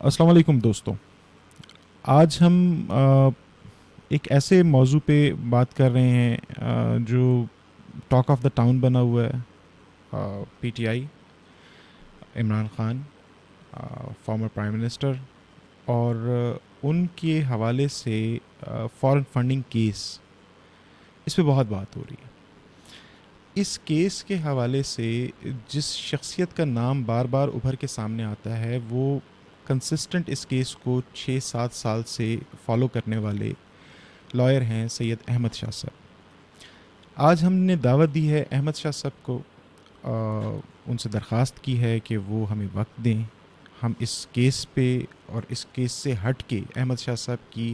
السلام علیکم دوستوں. آج ہم ایک ایسے موضوع پہ بات کر رہے ہیں جو ٹاک آف دا ٹاؤن بنا ہوا ہے. P T I, Imran Khan, former prime minister, اور ان کے حوالے سے فارن فنڈنگ کیس، اس پہ بہت بات ہو رہی ہے. اس کیس کے حوالے سے جس شخصیت کا نام بار بار ابھر کے سامنے آتا ہے وہ کنسسٹنٹ اس کیس کو 6-7 سال سے فالو کرنے والے لائر ہیں سید احمد شاہ صاحب. آج ہم نے دعوت دی ہے احمد شاہ صاحب کو، ان سے درخواست کی ہے کہ وہ ہمیں وقت دیں. ہم اس کیس پہ اور اس کیس سے ہٹ کے احمد شاہ صاحب کی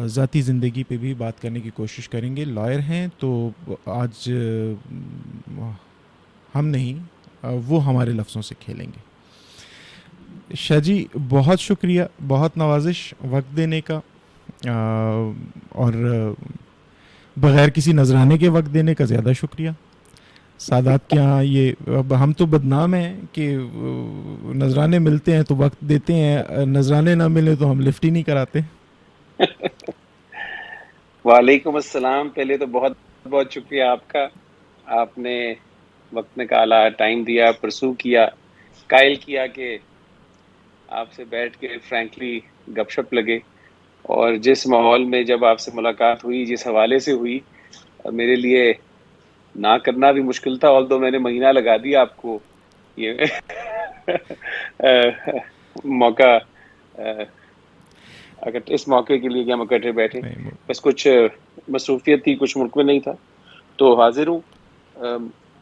ذاتی زندگی پہ بھی بات کرنے کی کوشش کریں گے. لائر ہیں تو آج ہم نہیں، وہ ہمارے لفظوں سے کھیلیں گے. شاہ جی بہت شکریہ، بہت نوازش وقت دینے کا، اور بغیر کسی نذرانے کے وقت دینے کا زیادہ شکریہ. سادات کے ہاں یہ اب ہم تو بدنام ہیں کہ نذرانے ملتے ہیں تو وقت دیتے ہیں، نذرانے نہ ملے تو ہم لفٹ ہی نہیں کراتے. وعلیکم السلام. پہلے تو بہت بہت شکریہ آپ کا. آپ نے وقت نکالا، ٹائم دیا، پرسو کیا، قائل کیا کہ آپ سے بیٹھ کے فرینکلی گپ شپ لگے. اور جس ماحول میں جب آپ سے ملاقات ہوئی، جس حوالے سے ہوئی، میرے لیے نہ کرنا بھی مشکل تھا. آلدو میں نے مہینہ لگا دیا آپ کو یہ موقع، اگر اس موقع کے لیے کہ ہم اکٹھے بیٹھے. بس کچھ مصروفیت تھی، کچھ ملک میں نہیں تھا، تو حاضر ہوں.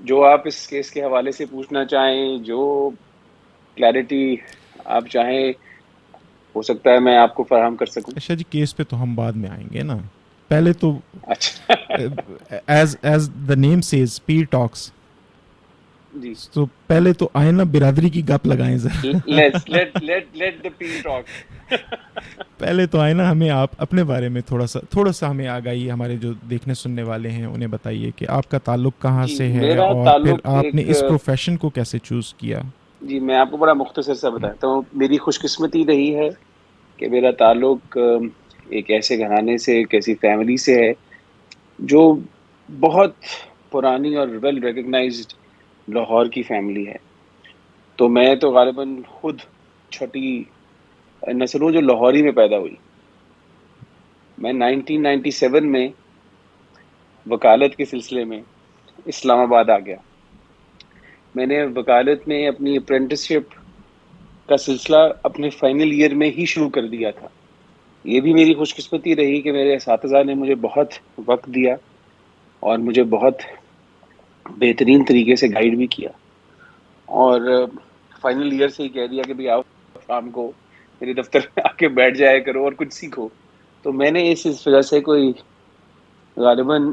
جو آپ اس کیس کے حوالے سے پوچھنا چاہیں، جو کلیئرٹی آپ چاہیں، ہو سکتا ہے میں آپ کو فراہم کر سکوں. شاہ جی کیس پہ تو ہم بعد میں آئیں گے نا، پہلے تو اچھا ایز دا نیم سیز پیر ٹاکس، جی، تو پہلے تو آئیں نا برادری کی گپ لگائیں ذرا. Let the peel talk. پہلے تو آئیں نا، ہمیں آپ اپنے بارے میں تھوڑا سا ہمیں آگاہی، ہمارے جو دیکھنے سننے والے ہیں انہیں بتائیے کہ آپ کا تعلق کہاں جی، سے ہے میرا اور پھر تعلق آپ نے اس پروفیشن کو کیسے چوز کیا. جی میں آپ کو بڑا مختصر سا بتاتا ہوں. میری خوش قسمتی رہی ہے کہ میرا تعلق ایک ایسے گھرانے سے، ایک ایسی فیملی سے ہے جو بہت پرانی اور ویل ریکگنائزڈ لاہور کی فیملی ہے. تو میں تو غالباً خود چھٹی نسل ہوں جو لاہوری میں پیدا ہوئی. میں 1997 میں وکالت کے سلسلے میں اسلام آباد آ گیا. میں نے وکالت میں اپنی اپرینٹس شپ کا سلسلہ اپنے فائنل ایئر میں ہی شروع کر دیا تھا. یہ بھی میری خوش قسمتی رہی کہ میرے اساتذہ نے مجھے بہت وقت دیا اور مجھے بہت بہترین طریقے سے گائیڈ بھی کیا. اور فائنل ایئر سے ہی کہہ دیا کہ بھئی آؤ شام کو میرے دفتر میں آ کے بیٹھ جایا کرو اور کچھ سیکھو. تو میں نے اس وجہ سے کوئی غالباً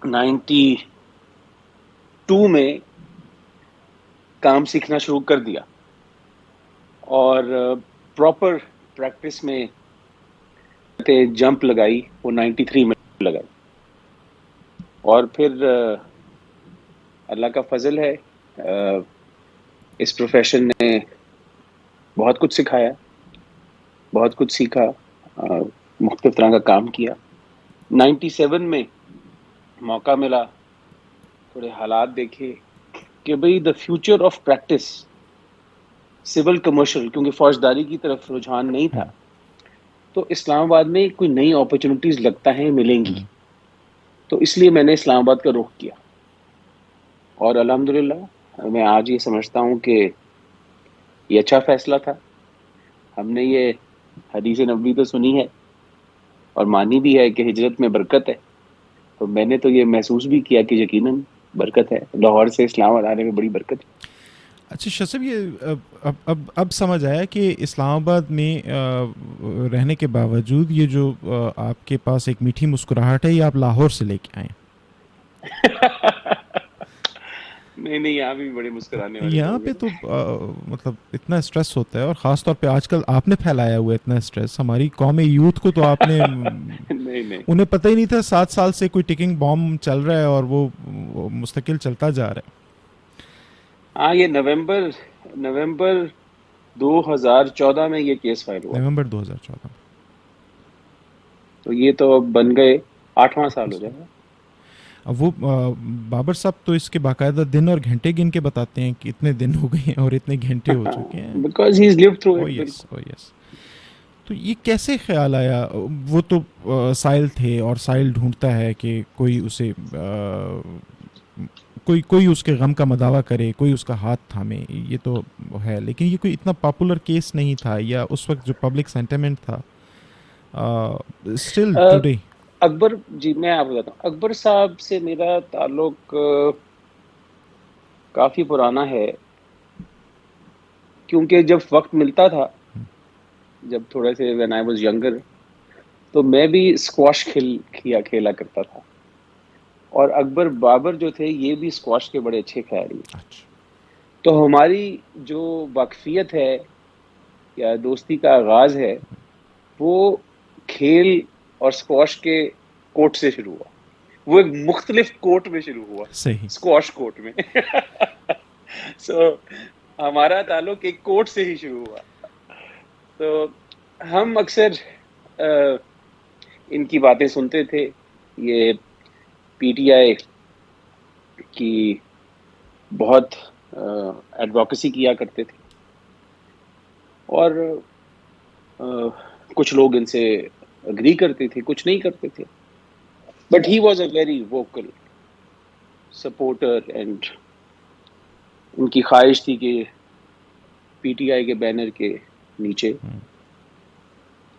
92 میں کام سیکھنا شروع کر دیا اور پراپر پریکٹس میں جمپ لگائی وہ 93 میں لگائی. اور پھر اللہ کا فضل ہے، اس پروفیشن نے بہت کچھ سکھایا، بہت کچھ سیکھا، مختلف طرح کا کام کیا. 97 میں موقع ملا، تھوڑے حالات دیکھے کہ بھئی the future of practice civil commercial, کیونکہ فوجداری کی طرف رجحان نہیں تھا، تو اسلام آباد میں کوئی نئی اپرچونٹیز لگتا ہے ملیں گی. تو اس لیے میں نے اسلام آباد کا رخ کیا. اور الحمدللہ میں آج یہ سمجھتا ہوں کہ یہ اچھا فیصلہ تھا. ہم نے یہ حدیث نبوی تو سنی ہے اور مانی بھی ہے کہ ہجرت میں برکت ہے. تو میں نے تو یہ محسوس بھی کیا کہ یقیناً برکت ہے. لاہور سے اسلام آباد آنے میں بڑی برکت ہے. اچھا شاہ صاحب، یہ اب سمجھ آیا کہ اسلام آباد میں رہنے کے باوجود یہ جو آپ کے پاس ایک میٹھی مسکراہٹ ہے، یہ آپ لاہور سے لے کے آئیں. نہیں یہاں بھی بڑے مسکرانے والے یہاں لوگ پہ ہیں. تو مطلب اتنا اسٹریس ہوتا ہے، اور خاص طور پہ آج کل آپ نے پھیلایا ہوا ہے اتنا اسٹریس ہماری قوم یوتھ کو، تو آپ نے نہیں انہیں پتہ ہی نہیں تھا 7 سال سے کوئی ٹکنگ بام چل رہا ہے اور وہ مستقل چلتا جا رہا ہے. ہاں، یہ نومبر 2014 میں یہ کیس فائل ہوا، نومبر 2014 میں. تو یہ تو اب بن گئے 8واں سال ہو جائے گا. اب وہ بابر صاحب تو اس کے باقاعدہ دن اور گھنٹے گن کے بتاتے ہیں کہ اتنے دن ہو گئے ہیں اور اتنے گھنٹے ہو چکے ہیں. Because he is lived through all it. Yes, بالکل. او یس. تو یہ کیسے خیال آیا؟ وہ تو سائل تھے اور سائل ڈھونڈتا ہے کہ کوئی اسے کوئی اس کے غم کا مداوع کرے، کوئی اس کا ہاتھ تھامے. یہ تو ہے، لیکن یہ کوئی اتنا پاپولر کیس نہیں تھا، یا اس وقت جو پبلک سینٹیمنٹ تھا اسٹل ٹوڈے. اکبر جی، میں آپ کو بتاتا ہوں، اکبر صاحب سے میرا تعلق کافی پرانا ہے، کیونکہ جب وقت ملتا تھا، جب تھوڑے سے وین آئی واز ینگر، تو میں بھی اسکواش کھیلا کرتا تھا، اور اکبر بابر جو تھے یہ بھی اسکواش کے بڑے اچھے کھلاڑی. اچھا. تو ہماری جو واقفیت ہے یا دوستی کا آغاز ہے وہ کھیل اور اسکواش کے کورٹ سے شروع ہوا. وہ ایک مختلف کورٹ میں شروع ہوا، صحیح. اسکواش کورٹ میں. سو ہمارا تعلق ایک کورٹ سے ہی شروع ہوا. تو ہم اکثر ان کی باتیں سنتے تھے. یہ پی ٹی آئی کی بہت ایڈوکیسی کیا کرتے تھے، اور کچھ لوگ ان سے اگری کرتے تھے، کچھ نہیں کرتے تھے. But he was a very vocal supporter, and ان کی خواہش تھی کہ پی ٹی آئی کے بینر کے نیچے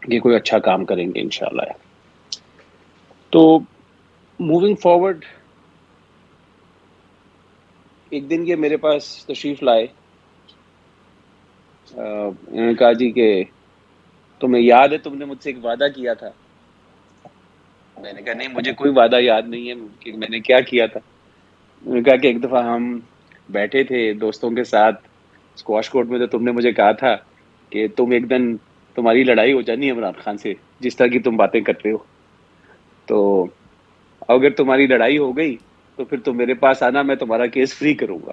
یہ کوئی اچھا کام کریں گے انشاءاللہ. تو موونگ فارورڈ، ایک دن یہ میرے پاس تشریف لائے. انہوں نے کہا جی کہ تمہیں یاد ہے تم نے مجھ سے ایک وعدہ کیا تھا. میں نے کہا نہیں، مجھے کوئی وعدہ یاد نہیں ہے کہ میں نے کیا کیا تھا. انہوں نے کہا کہ ایک دفعہ ہم بیٹھے تھے دوستوں کے ساتھ اسکواش کورٹ میں، تو تم نے مجھے کہا تھا کہ تم ایک دن تمہاری لڑائی ہو جانی ہے عمران خان سے، جس طرح کی تم باتیں کرتے ہو، تو اگر تمہاری لڑائی ہو گئی تو پھر تم میرے پاس آنا، میں تمہارا کیس فری کروں گا.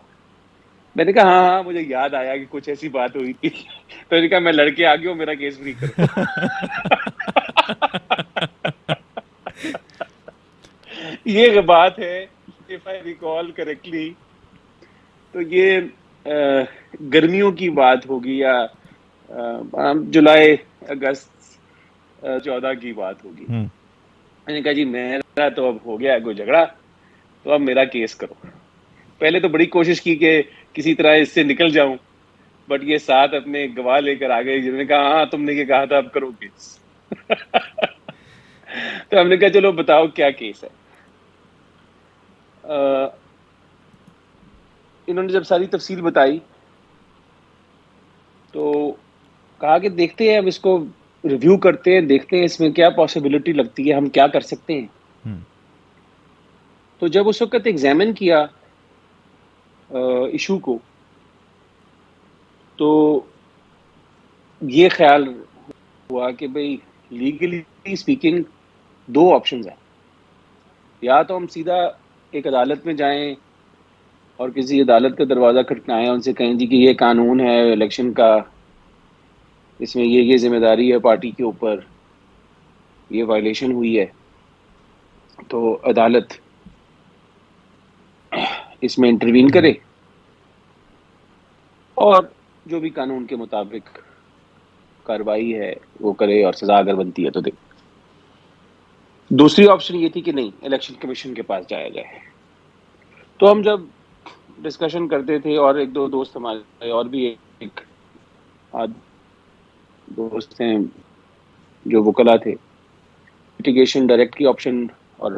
میں نے کہا ہاں ہاں مجھے یاد آیا کہ کچھ ایسی بات ہوئی تھی. تو میں نے کہا میں لڑکے آ گیا ہوں، میرا کیس فری کرو. یہ بات ہے if I recall correctly، تو یہ گرمیوں کی بات ہوگی، یا جولائی اگست 14 کی بات ہوگی. میں نے کہا جی میرا تو اب ہو گیا ہے کوئی جھگڑا، تو اب میرا کیس کرو. پہلے تو بڑی کوشش کی کہ کسی طرح اس سے نکل جاؤں، بٹ یہ ساتھ اپنے گواہ لے کر آ گئے جنہوں نے کہا ہاں تم نے یہ کہا تھا اب کرو کیس. تو ہم نے کہا چلو بتاؤ کیا کیس ہے. انہوں نے جب ساری تفصیل بتائی تو کہا کہ دیکھتے ہیں، اب اس کو ریویو کرتے ہیں، دیکھتے ہیں اس میں کیا پاسبلٹی لگتی ہے، ہم کیا کر سکتے ہیں. تو جب اس وقت ایگزامن کیا ایشو کو، تو یہ خیال ہوا کہ بھئی لیگلی اسپیکنگ دو آپشنز ہیں. یا تو ہم سیدھا ایک عدالت میں جائیں اور کسی عدالت کا دروازہ کھٹکائیں، ان سے کہیں جی کہ یہ قانون ہے الیکشن کا، اس میں یہ ذمہ داری ہے پارٹی کے اوپر، یہ وائلیشن ہوئی ہے، تو عدالت اس میں انٹروین کرے اور جو بھی قانون کے مطابق کارروائی ہے وہ کرے، اور سزا اگر بنتی ہے تو دے. دوسری آپشن یہ تھی کہ نہیں، الیکشن کمیشن کے پاس جایا جائے. تو ہم جب ڈسکشن کرتے تھے، اور ایک دو دوست ہمارے اور بھی ایک دوست ہیں جو وکلا تھے، لٹیگیشن ڈائریکٹ کی آپشن اور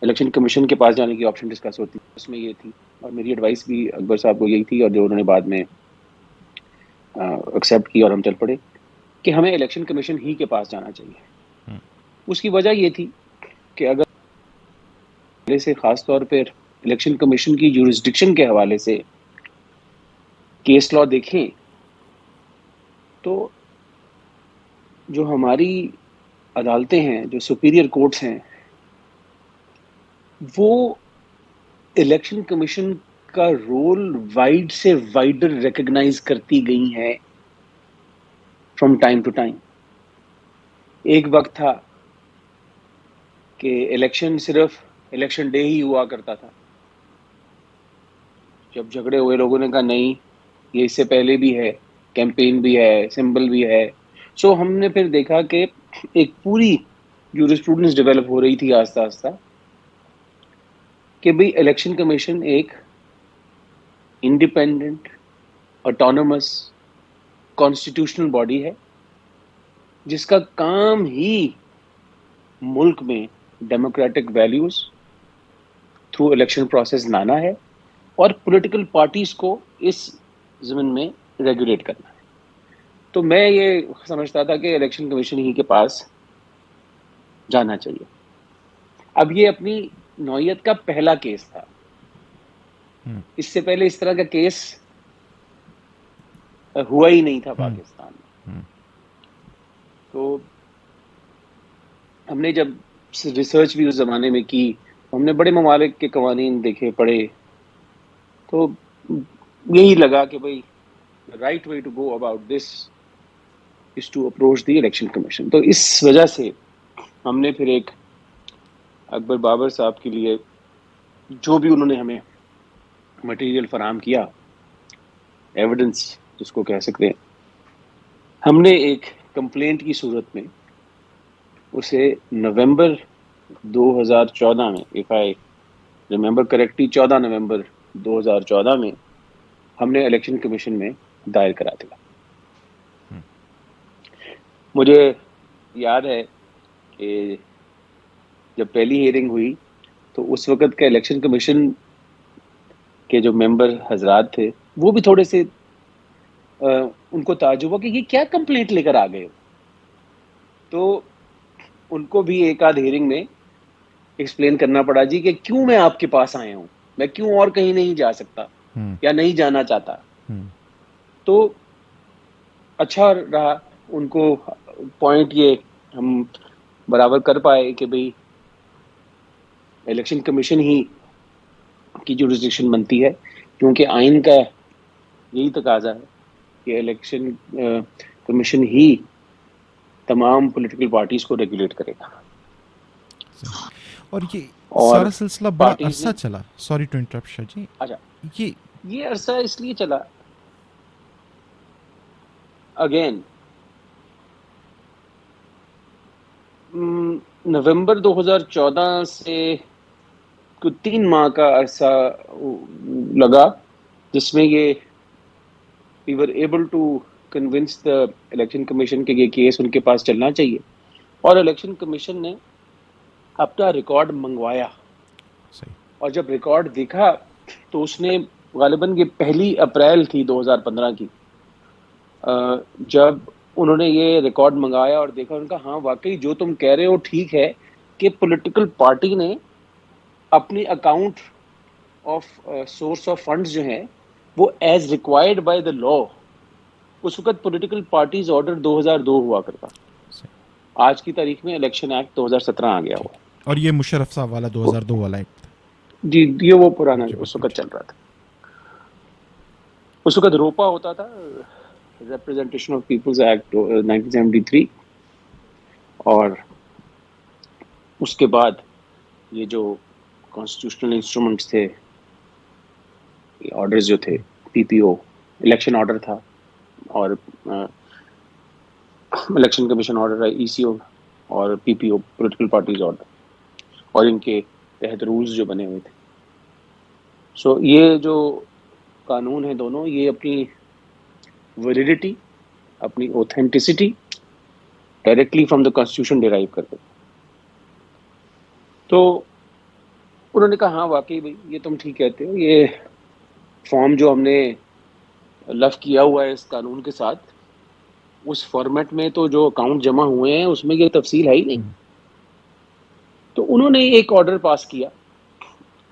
الیکشن کمیشن کے پاس جانے کی آپشن ڈسکس ہوتی، اس میں یہ تھی. اور میری ایڈوائس بھی اکبر صاحب کو یہی تھی، اور جو انہوں نے بعد میں ایکسیپٹ کی اور ہم چل پڑے، کہ ہمیں الیکشن کمیشن ہی کے پاس جانا چاہیے. اس کی وجہ یہ تھی کہ اگر سے خاص طور پر الیکشن کمیشن کی جورسڈکشن کے حوالے سے کیس لا دیکھیں تو جو ہماری عدالتیں ہیں، جو سپیریئر کورٹس ہیں، وہ الیکشن کمیشن کا رول وائڈ سے وائڈر ریکگنائز کرتی گئی ہیں فرام ٹائم ٹو ٹائم. ایک وقت تھا کہ الیکشن صرف الیکشن ڈے ہی ہوا کرتا تھا. جب جھگڑے ہوئے لوگوں نے کہا نہیں یہ اس سے پہلے بھی ہے, کیمپین بھی ہے, سمبل بھی ہے. سو ہم نے پھر دیکھا کہ ایک پوری جورسپروڈنس ڈیولپ ہو رہی تھی آہستہ آہستہ کہ بھئی الیکشن کمیشن ایک انڈیپینڈنٹ آٹونومس کانسٹیٹیوشنل باڈی ہے جس کا کام ہی ملک میں democratic values through election process لانا ہے اور پولیٹیکل پارٹیز کو اس ضمن میں ریگولیٹ کرنا ہے. تو میں یہ سمجھتا تھا کہ الیکشن کمیشن ہی کے پاس جانا چاہیے. اب یہ اپنی نوعیت کا پہلا کیس تھا. اس سے پہلے اس طرح کا کیس ہوا ہی نہیں تھا پاکستان میں. تو ہم نے جب ریسرچ بھی اس زمانے میں کی, ہم نے بڑے ممالک کے قوانین دیکھے پڑھے, تو یہی لگا کہ بھئی right way to go about this is to approach the election commission. تو اس وجہ سے ہم نے پھر ایک اکبر بابر صاحب کے لیے جو بھی انہوں نے ہمیں مٹیریل فراہم کیا, ایویڈنس جس کو کہہ سکتے ہیں, ہم نے ایک کمپلینٹ کی صورت میں اسے نومبر 2014 میں, اف آئی ریمبر کریکٹلی 14 نومبر 2014 میں ہم نے الیکشن کمیشن میں دائر کرا دیا. مجھے یاد ہے کہ جب پہلی ہیئرنگ ہوئی تو اس وقت کا الیکشن کمیشن کے جو ممبر حضرات تھے وہ بھی تھوڑے سے ان کو تعجب ہوا کہ یہ کیا کمپلینٹ لے کر آ گئے ہو. تو ان کو بھی ایک آدھ ہیئرنگ میں ایکسپلین کرنا پڑا جی کہ کیوں میں آپ کے پاس آیا ہوں, میں کیوں اور کہیں نہیں جا سکتا یا نہیں جانا چاہتا. تو اچھا رہا, ان کو پوائنٹ یہ ہم برابر کر پائے کہ بھئی الیکشن کمیشن ہی کی جورسڈکشن بنتی ہے, کیونکہ آئین کا یہی تقاضا ہے کہ الیکشن کمیشن ہی تمام پولیٹیکل پارٹیز کو ریگولیٹ کرے گا. اور یہ اور سارا سلسلہ بڑا پارٹیز عرصہ نے, چلا. سوری ٹو انٹرپٹ شاہ جی. اچھا یہ یہ عرصہ اس لیے چلا, اگین نومبر 2014 سے کوئی 3 ماہ کا عرصہ لگا جس میں یہ we were able to convince the election commission کہ یہ کیس ان کے پاس چلنا چاہیے. اور الیکشن کمیشن نے اپنا ریکارڈ منگوایا, اور جب ریکارڈ دیکھا تو اس نے غالباً یہ 1 اپریل تھی 2015 کی, جب انہوں نے یہ ریکارڈ منگایا اور دیکھا, ان کا ہاں واقعی جو تم کہہ رہے ہو ٹھیک ہے کہ پولیٹیکل پارٹی نے اپنی account of source of funds جو ہیں وہ ایز ریکوائرڈ بائی دا لا, اس وقت پولیٹیکل پارٹیز آرڈر 2002 ہوا کرتا, آج کی تاریخ میں الیکشن ایکٹ 2017 آ گیا ہوا. اور یہ مشرف صاحب والا 2002 والا ایکٹ تھا. جی یہ وہ پرانا اس وقت چل رہا تھا. اس وقت روپا ہوتا تھا, ریپرزنٹیشن آف پیپلز ایکٹ 1973, اور اس کے بعد یہ جو کانسٹیٹیوشنل انسٹرومنٹس تھے, آرڈرز جو تھے, پی پی او الیکشن آرڈر تھا, اور الیکشن کمیشن آرڈر ہے, ای سی او اور پی پی او پولیٹیکل پارٹیز آرڈر, اور ان کے تحت رولز جو بنے ہوئے تھے. سو یہ جو قانون ہیں دونوں, یہ اپنی ویلیڈیٹی, اپنی authenticity directly from the constitution derive کرتے تھے. تو انہوں نے کہا ہاں واقعی بھائی یہ تم ٹھیک کہتے ہو, یہ فارم جو ہم نے لف کیا ہوا ہے اس قانون کے ساتھ, اس فارمیٹ میں تو جو اکاؤنٹ جمع ہوئے ہیں اس میں یہ تفصیل ہے ہی نہیں. تو انہوں نے ایک آرڈر پاس کیا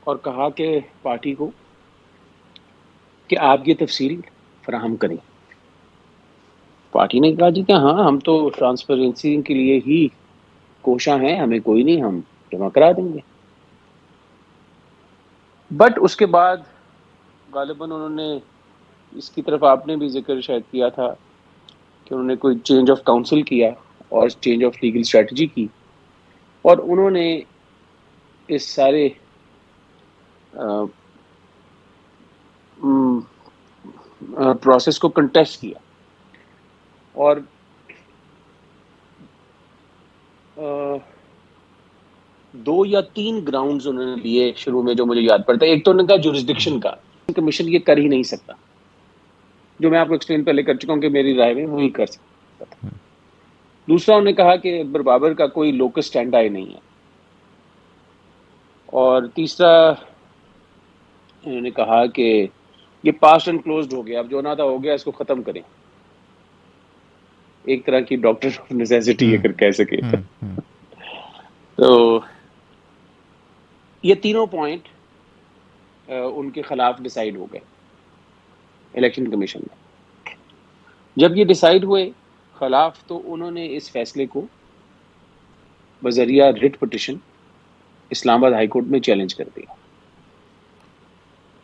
اور کہا کہ پارٹی کو کہ آپ یہ تفصیل فراہم کریں. پارٹی نے کہا جی کہ ہاں ہم تو ٹرانسپیرنسی کے لیے ہی کوشاں ہیں, ہمیں کوئی نہیں, ہم جمع کرا دیں گے. بٹ اس کے بعد غالباً انہوں نے اس کی طرف آپ نے بھی ذکر شاید کیا تھا کہ انہوں نے کوئی چینج آف کاؤنسل کیا اور چینج آف لیگل اسٹریٹجی کی، اور انہوں نے اس سارے پروسیس کو کنٹیسٹ کیا، اور دو یا تین گراؤنڈز انہوں نے لیے شروع میں جو مجھے یاد پڑتا ہے. ایک تو انہوں نے کہا جورسڈکشن کا، کمیشن یہ کر ہی نہیں سکتا، جو میں آپ کو ایکسپلین پہلے کر چکا ہوں کہ میری رائے میں وہی کر سکتا تھا. دوسرا انہوں نے کہا کہ اکبر بابر کا کوئی لوکس اسٹینڈ آئی نہیں ہے، اور تیسرا انہوں نے کہا کہ یہ پاسٹ اینڈ کلوزڈ ہو گیا، اب جو نہ تھا ہو گیا، اس کو ختم کریں. ایک طرح کی ڈاکٹر آف نیسیسٹی اگر کہہ سکے. تو یہ تینوں پوائنٹ ان کے خلاف ڈیسائیڈ ہو گئے الیکشن کمیشن میں. جب یہ ڈیسائیڈ ہوئے خلاف، تو انہوں نے اس فیصلے کو بذریعہ ریٹ پٹیشن اسلام آباد ہائی کورٹ میں چیلنج کر دیا،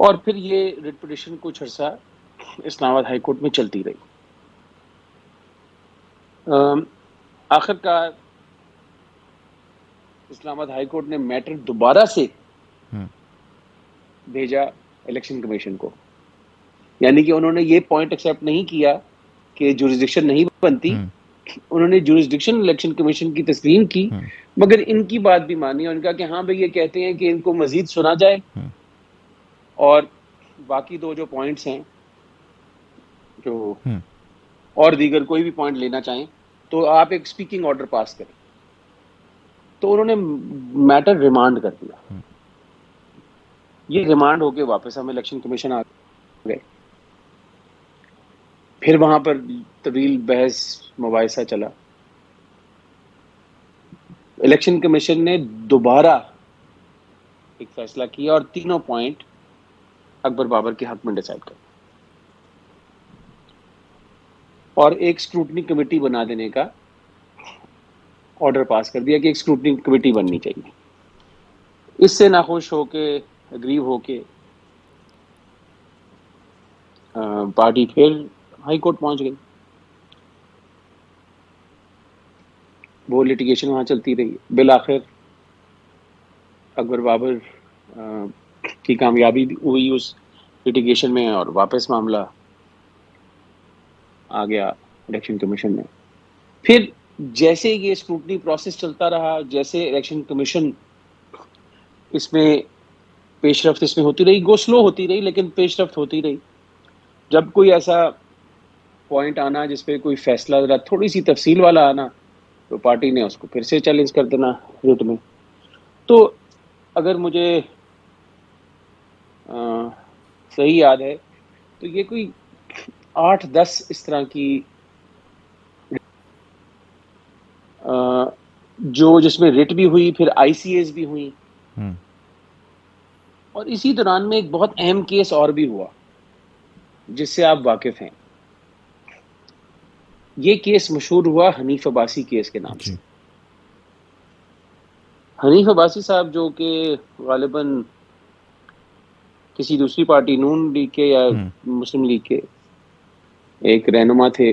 اور پھر یہ ریٹ پٹیشن کچھ عرصہ اسلام آباد ہائی کورٹ میں چلتی رہی. آخر کار اسلام آباد ہائی کورٹ نے میٹر دوبارہ سے بھیجا الیکشن کمیشن کو، یعنی کہ انہوں نے یہ پوائنٹ ایکسیپٹ نہیں کیا کہ جورسڈکشن نہیں بنتی، انہوں نے جورسڈکشن الیکشن کمیشن کی تسلیم کی، مگر ان کی بات بھی مانی، اور ان کا کہ ہاں بھئی یہ کہتے ہیں کہ ان کو مزید سنا جائے، اور باقی دو جو پوائنٹس ہیں جو اور دیگر کوئی بھی پوائنٹ لینا چاہیں تو آپ ایک سپیکنگ آرڈر پاس کریں. تو انہوں نے میٹر ریمانڈ کر دیا. یہ ریمانڈ ہو کے واپس ہم الیکشن کمیشن آ گئے. پھر وہاں پر طویل بحث مباحثہ چلا. الیکشن کمیشن نے دوبارہ ایک فیصلہ کیا اور تینوں پوائنٹ اکبر بابر کے حق میں ڈیسائیڈ کر، اور ایک اسکروٹنی کمیٹی بنا دینے کا آرڈر پاس کر دیا کہ ایک اسکروٹنی کمیٹی بننی چاہیے. اس سے ناخوش ہو کے، اگریو ہو کے، پارٹی پھر ہائی کورٹ پہنچ گئی. وہ لٹیگیشن وہاں چلتی رہی. بالآخر اکبر بابر کی کامیابی ہوئی اس لٹیگیشن میں، اور واپس معاملہ آ گیا الیکشن کمیشن میں. پھر جیسے یہ اسکروٹنی پروسیس چلتا رہا، جیسے الیکشن کمیشن اس میں پیش رفت اس میں ہوتی رہی، گو سلو ہوتی رہی لیکن پیش رفت ہوتی رہی. جب کوئی ایسا پوائنٹ آنا جس پہ کوئی فیصلہ ذرا تھوڑی سی تفصیل والا آنا، تو پارٹی نے اس کو پھر سے چیلنج کر دینا ریٹ میں. تو اگر مجھے صحیح یاد ہے تو یہ کوئی 8-10 اس طرح کی جو جس میں ریٹ بھی ہوئی، پھر آئی سی ایز بھی ہوئی. اور اسی دوران میں ایک بہت اہم کیس اور بھی ہوا جس سے آپ واقف ہیں. یہ کیس مشہور ہوا حنیف عباسی کیس کے نام سے. حنیف عباسی صاحب جو کہ غالباً کسی دوسری پارٹی نون لیگ کے یا مسلم لیگ کے ایک رہنما تھے،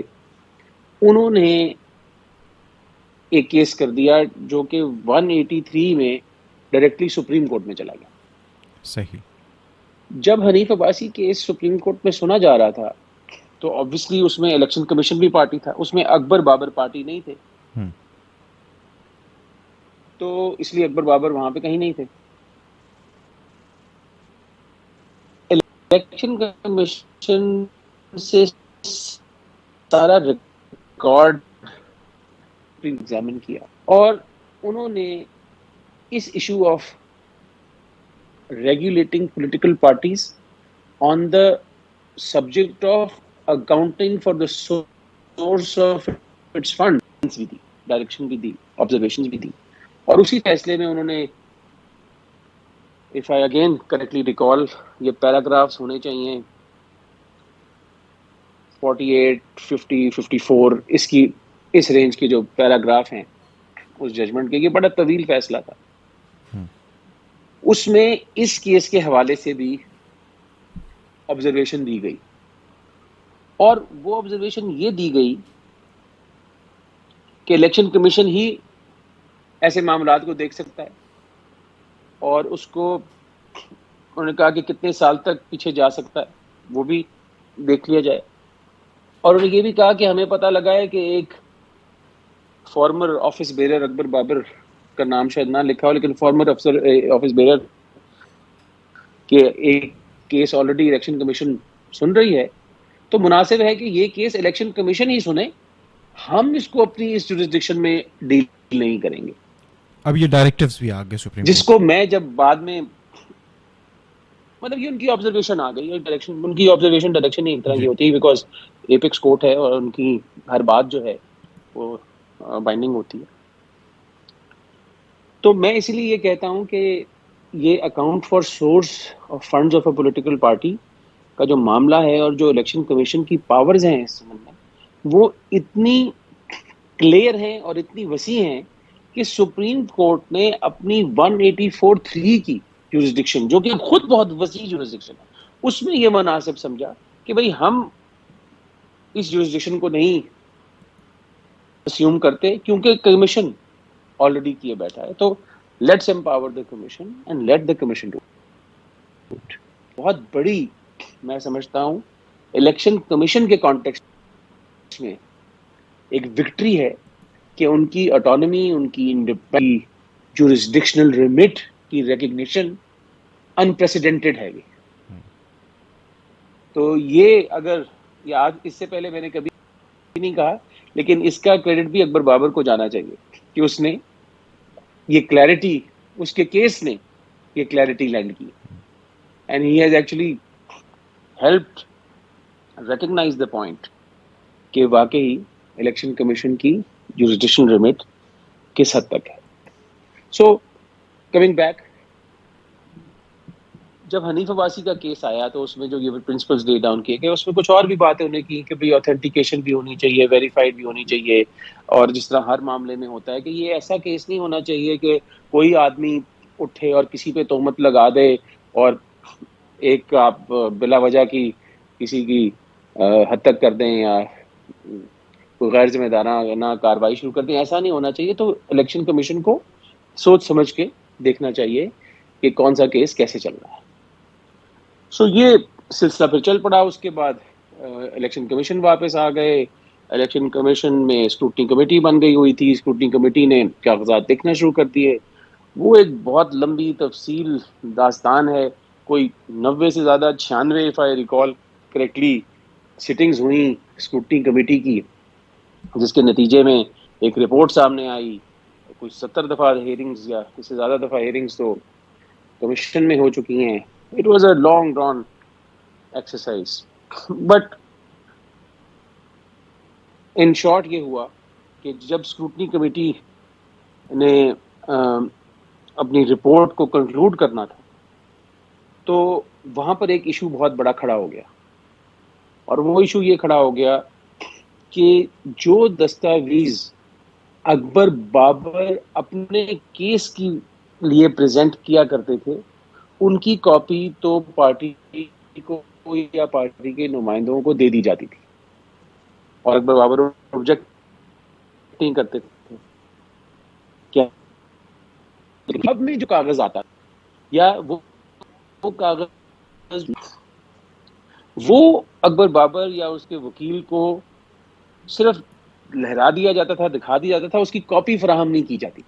انہوں نے ایک کیس کر دیا جو کہ 183 میں ڈائریکٹلی سپریم کورٹ میں چلا گیا. صحیح. جب Hanif Abbasi case supreme court میں سنا جا رہا تھا تو obviously اس میں الیکشن کمیشن بھی پارٹی تھا، اس میں اکبر بابر پارٹی نہیں تھے، تو اس لیے اکبر بابر وہاں پہ کہیں نہیں تھے. الیکشن کمیشن سے سارا ریکارڈ ایگزامن کیا، اور انہوں نے اس issue of regulating political parties on the subject of accounting for the source of its funds بھی دی، ڈائریکشن بھی دی، آبزرویشن بھی دی. اور اسی فیصلے میں انہوں نے if I again correctly recall یہ پیراگرافز ہونے چاہیے 48, 50, 54 اس رینج کے جو پیراگراف ہیں اس ججمنٹ کے. یہ بڑا طویل فیصلہ تھا. اس میں اس کیس کے حوالے سے بھی آبزرویشن دی گئی, اور وہ آبزرویشن یہ دی گئی کہ الیکشن کمیشن ہی ایسے معاملات کو دیکھ سکتا ہے, اور اس کو انہوں نے کہا کہ کتنے سال تک پیچھے جا سکتا ہے وہ بھی دیکھ لیا جائے. اور انہوں نے یہ بھی کہا کہ ہمیں پتہ لگا ہے کہ ایک فارمر آفس بیرر, اکبر بابر کا نام شاید نہ لکھا ہو, لیکن فارمر آفس بیرر کہ ایک کیس آلریڈی الیکشن کمیشن سن رہی ہے, تو مناسب ہے کہ یہ کیس الیکشن کمیشن ہی سنے, ہم اس کو اپنی اس جورسڈکشن میں ڈیل نہیں کریں گے. اب یہ ڈائریکٹیوز بھی آ گئے سپریم جس کورٹ, کو میں جب بعد میں مطلب یہ ان کی آبزرویشن آ گئی, ڈائریکشن ان کی آبزرویشن ڈائریکشن ہی ایک طرح کی ہوتی ہے, بیکاز ایپیکس کورٹ ہے اور ان کی ہر بات جو ہے وہ بائنڈنگ ہوتی ہے. تو میں اسی لیے یہ کہتا ہوں کہ یہ account for source of funds of a political party کا جو معاملہ ہے, اور جو الیکشن کمیشن کی پاورز ہیں اس سمجھ میں, وہ اتنی کلیئر ہیں اور اتنی وسیع ہیں کہ سپریم کورٹ نے اپنی 184(3) کی جورسڈکشن, جو کہ خود بہت وسیع جورسڈکشن ہے, اس میں یہ مناسب سمجھا کہ بھئی ہم اس جورسڈکشن کو نہیں اسیوم کرتے کیونکہ کمیشن آلریڈی کیے بیٹھا ہے. تو let's empower the commission and let the commission do it. بہت بڑی میں سمجھتا ہوں الیکشن کمیشن کے کانٹیکسٹ میں ایک وکٹری ہے کہ ان کی آٹونومی, ان کی جورسڈکشنل ریمٹ کی ریکگنیشن انپریسیڈنٹڈ ہے. تو یہ اگر یہ آج اس سے پہلے میں نے کبھی نہیں کہا, لیکن اس کا کریڈٹ بھی اکبر بابر کو جانا چاہیے کہ اس نے یہ کلیئرٹی, اس کے کیس نے یہ کلیئرٹی لینڈ کی, and he has actually helped recognise the point کہ واقعی الیکشن کمیشن کی جورسڈکشن ریمٹ کس حد تک ہے. سو کمنگ بیک, جب حنیف عباسی کا کیس آیا تو اس میں جو یہ پرنسپلز لے ڈاؤن کیے گئے, اس میں کچھ اور بھی باتیں انہوں نے کی کہ بھئی آتھینٹیکیشن بھی ہونی چاہیے, ویریفائڈ بھی ہونی چاہیے, اور جس طرح ہر معاملے میں ہوتا ہے کہ یہ ایسا کیس نہیں ہونا چاہیے کہ کوئی آدمی اٹھے اور کسی پہ تہمت لگا دے اور ایک آپ بلا وجہ کی کسی کی حد تک کر دیں یا کوئی غیر ذمہ دارانہ کارروائی شروع کر دیں. ایسا نہیں ہونا چاہیے. تو الیکشن کمیشن کو سوچ سمجھ کے دیکھنا چاہیے کہ کون سا کیس کیسے چل رہا ہے. سو یہ سلسلہ پھر چل پڑا. اس کے بعد الیکشن کمیشن واپس آ گئے. الیکشن کمیشن میں اسکروٹنی کمیٹی بن گئی ہوئی تھی. اسکروٹنی کمیٹی نے کاغذات دیکھنا شروع کر دیے. وہ ایک بہت لمبی تفصیل داستان ہے. کوئی 90 سے زیادہ 96 اف آئی ریکال کریکٹلی سٹنگز ہوئیں اسکروٹنی کمیٹی کی, جس کے نتیجے میں ایک رپورٹ سامنے آئی. کچھ 70 دفعہ ہیئرنگز یا اس سے زیادہ دفعہ ہیئرنگز تو کمیشن میں ہو چکی ہیں. It was a long drawn exercise. But in short یہ ہوا کہ جب اسکروٹنی کمیٹی نے اپنی رپورٹ کو کنکلوڈ کرنا تھا تو وہاں پر ایک ایشو بہت بڑا کھڑا ہو گیا, اور وہ ایشو یہ کھڑا ہو گیا کہ جو دستاویز اکبر بابر اپنے کیس کی لیے پریزنٹ کیا کرتے تھے, ان کی کاپی تو پارٹی کو یا پارٹی کے نمائندوں کو دے دی جاتی تھی, اور اکبر بابر آبجیکٹ نہیں کرتے تھے. کیا اب میں جو کاغذ آتا یا وہ کاغذ وہ اکبر بابر یا اس کے وکیل کو صرف لہرا دیا جاتا تھا, دکھا دیا جاتا تھا, اس کی کاپی فراہم نہیں کی جاتی.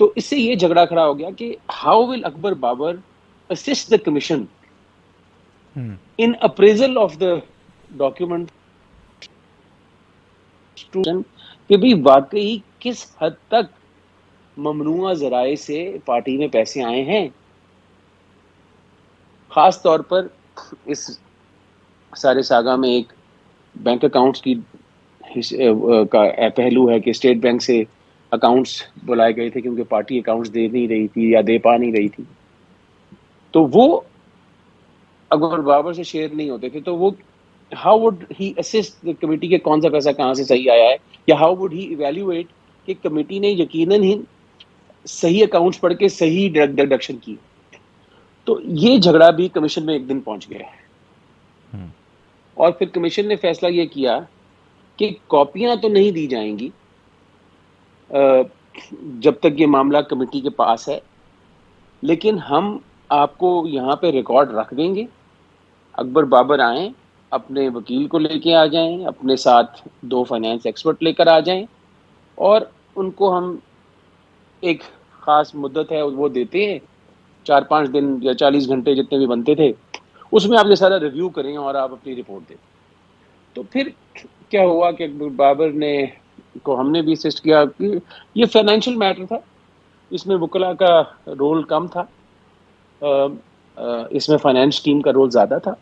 تو اس سے یہ جھگڑا کھڑا ہو گیا کہ how will Akbar Babar assist the commission in appraisal of the document کہ بھی واقعی کس حد تک ممنوعہ ذرائع سے پارٹی میں پیسے آئے ہیں. خاص طور پر اس سارے ساگا میں ایک بینک اکاؤنٹس کی کا پہلو ہے کہ اسٹیٹ بینک سے اکاؤنٹس بلائے گئے تھے کیونکہ پارٹی اکاؤنٹس دے نہیں رہی تھی یا دے پا نہیں رہی تھی, تو وہ اکبر بابر سے شیئر نہیں ہوتے تھے. تو وہ how would he assist committee کے کون سا پیسہ کہاں سے صحیح آیا ہے, یا ہاؤ وڈ ہی ایویلویٹ کہ کمیٹی نے یقیناً ہی صحیح اکاؤنٹس پڑھ کے صحیح ڈیڈکشن کی. تو یہ جھگڑا بھی کمیشن میں ایک دن پہنچ گیا ہے، ہوں، اور پھر کمیشن نے فیصلہ یہ کیا کہ کاپیاں تو نہیں دی جائیں گی جب تک یہ معاملہ کمیٹی کے پاس ہے، لیکن ہم آپ کو یہاں پہ ریکارڈ رکھ دیں گے، اکبر بابر آئیں، اپنے وکیل کو لے کے آ جائیں، اپنے ساتھ 2 فائنانس ایکسپرٹ لے کر آ جائیں، اور ان کو ہم ایک خاص مدت ہے وہ دیتے ہیں، 4-5 دن یا 40 گھنٹے جتنے بھی بنتے تھے، اس میں آپ یہ سارا ریویو کریں اور آپ اپنی رپورٹ دیں۔ تو پھر کیا ہوا کہ اکبر بابر نے کو ہم نے بھی اسسٹ کیا کہ یہ فائنینشیل میٹر تھا، اس میں وکلا کا رول کم تھا، اس میں فائنانس ٹیم کا رول زیادہ تھا۔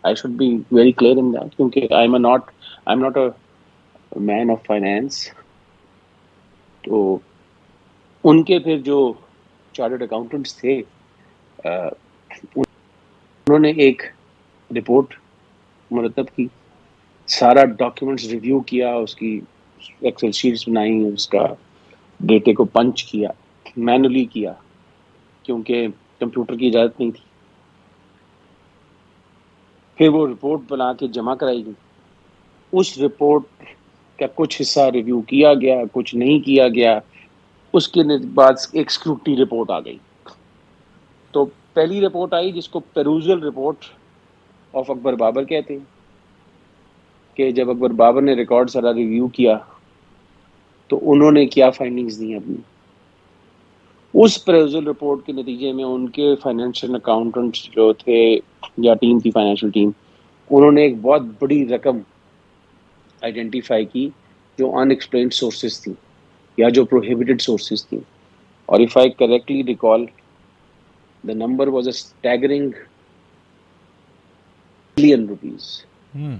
I should be very clear in that کیونکہ I'm not a man of finance۔ تو ان کے پھر جو چارٹرڈ اکاؤنٹنٹس تھے انہوں نے ایک رپورٹ مرتب کی، سارا ڈاکیومنٹس ریویو کیا، اس کی ایکسل شیٹس بنائی، اس کا ڈیٹے کو پنچ کیا، مینولی کیا کیونکہ کمپیوٹر کی اجازت نہیں تھی۔ پھر وہ رپورٹ بنا کے جمع کرائی گئی، اس رپورٹ کا کچھ حصہ ریویو کیا گیا، کچھ نہیں کیا گیا، اس کے بعد ایک اسکروٹنی رپورٹ آ گئی۔ تو پہلی رپورٹ آئی جس کو پیروزل رپورٹ آف اکبر بابر کہتے ہیں، کہ جب اکبر بابر نے ریکارڈ سارا ریویو کیا تو انہوں نے کیا فائنڈنگز دی اپنی، اس پیروزل رپورٹ کے نتیجے میں ان کے فائنینشیل اکاؤنٹنٹس جو تھے یا ٹیم تھی فائنینشیل ٹیم، انہوں نے ایک بہت بڑی رقم آئیڈینٹیفائی کی جو ان ایکسپلینڈ سورسز تھیں یا جو پروہیبٹڈ سورسز تھیں، اور if I correctly recall the number was a staggering billion rupees۔ ہوں،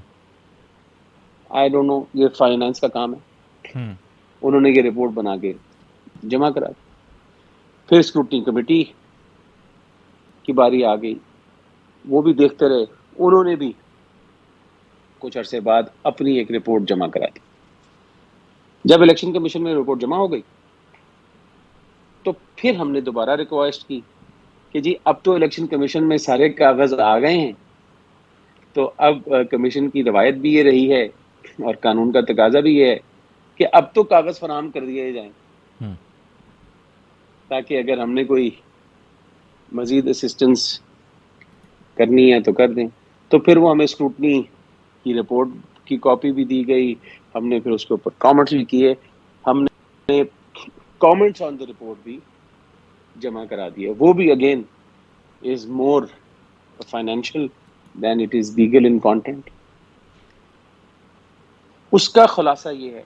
I don't know، یہ فائنانس کا کام ہے، ہوں، انہوں نے یہ رپورٹ بنا کے جمع کرا دی۔ پھر اسکروٹنی کمیٹی کی باری آ گئی، وہ بھی دیکھتے رہے، انہوں نے بھی کچھ عرصے بعد اپنی ایک رپورٹ جمع کرا دی۔ جب الیکشن کمیشن میں رپورٹ جمع ہو گئی تو پھر ہم نے دوبارہ ریکویسٹ کی کہ جی اب تو الیکشن کمیشن میں سارے کاغذ آ گئے ہیں، تو اب کمیشن کی روایت بھی یہ رہی ہے اور قانون کا تقاضا بھی یہ ہے کہ اب تو کاغذ فراہم کر دیے جائیں، ہوں، تاکہ اگر ہم نے کوئی مزید اسسٹنس کرنی ہے تو کر دیں۔ تو پھر وہ ہمیں اسکروٹنی کی رپورٹ کی کاپی بھی دی گئی، ہم نے پھر اس کے اوپر کامنٹس بھی کیے، ہم نے کامنٹس آن دا رپورٹ بھی جمع کرا دیے، وہ بھی again is more financial than it is legal in content. اس کا خلاصہ یہ ہے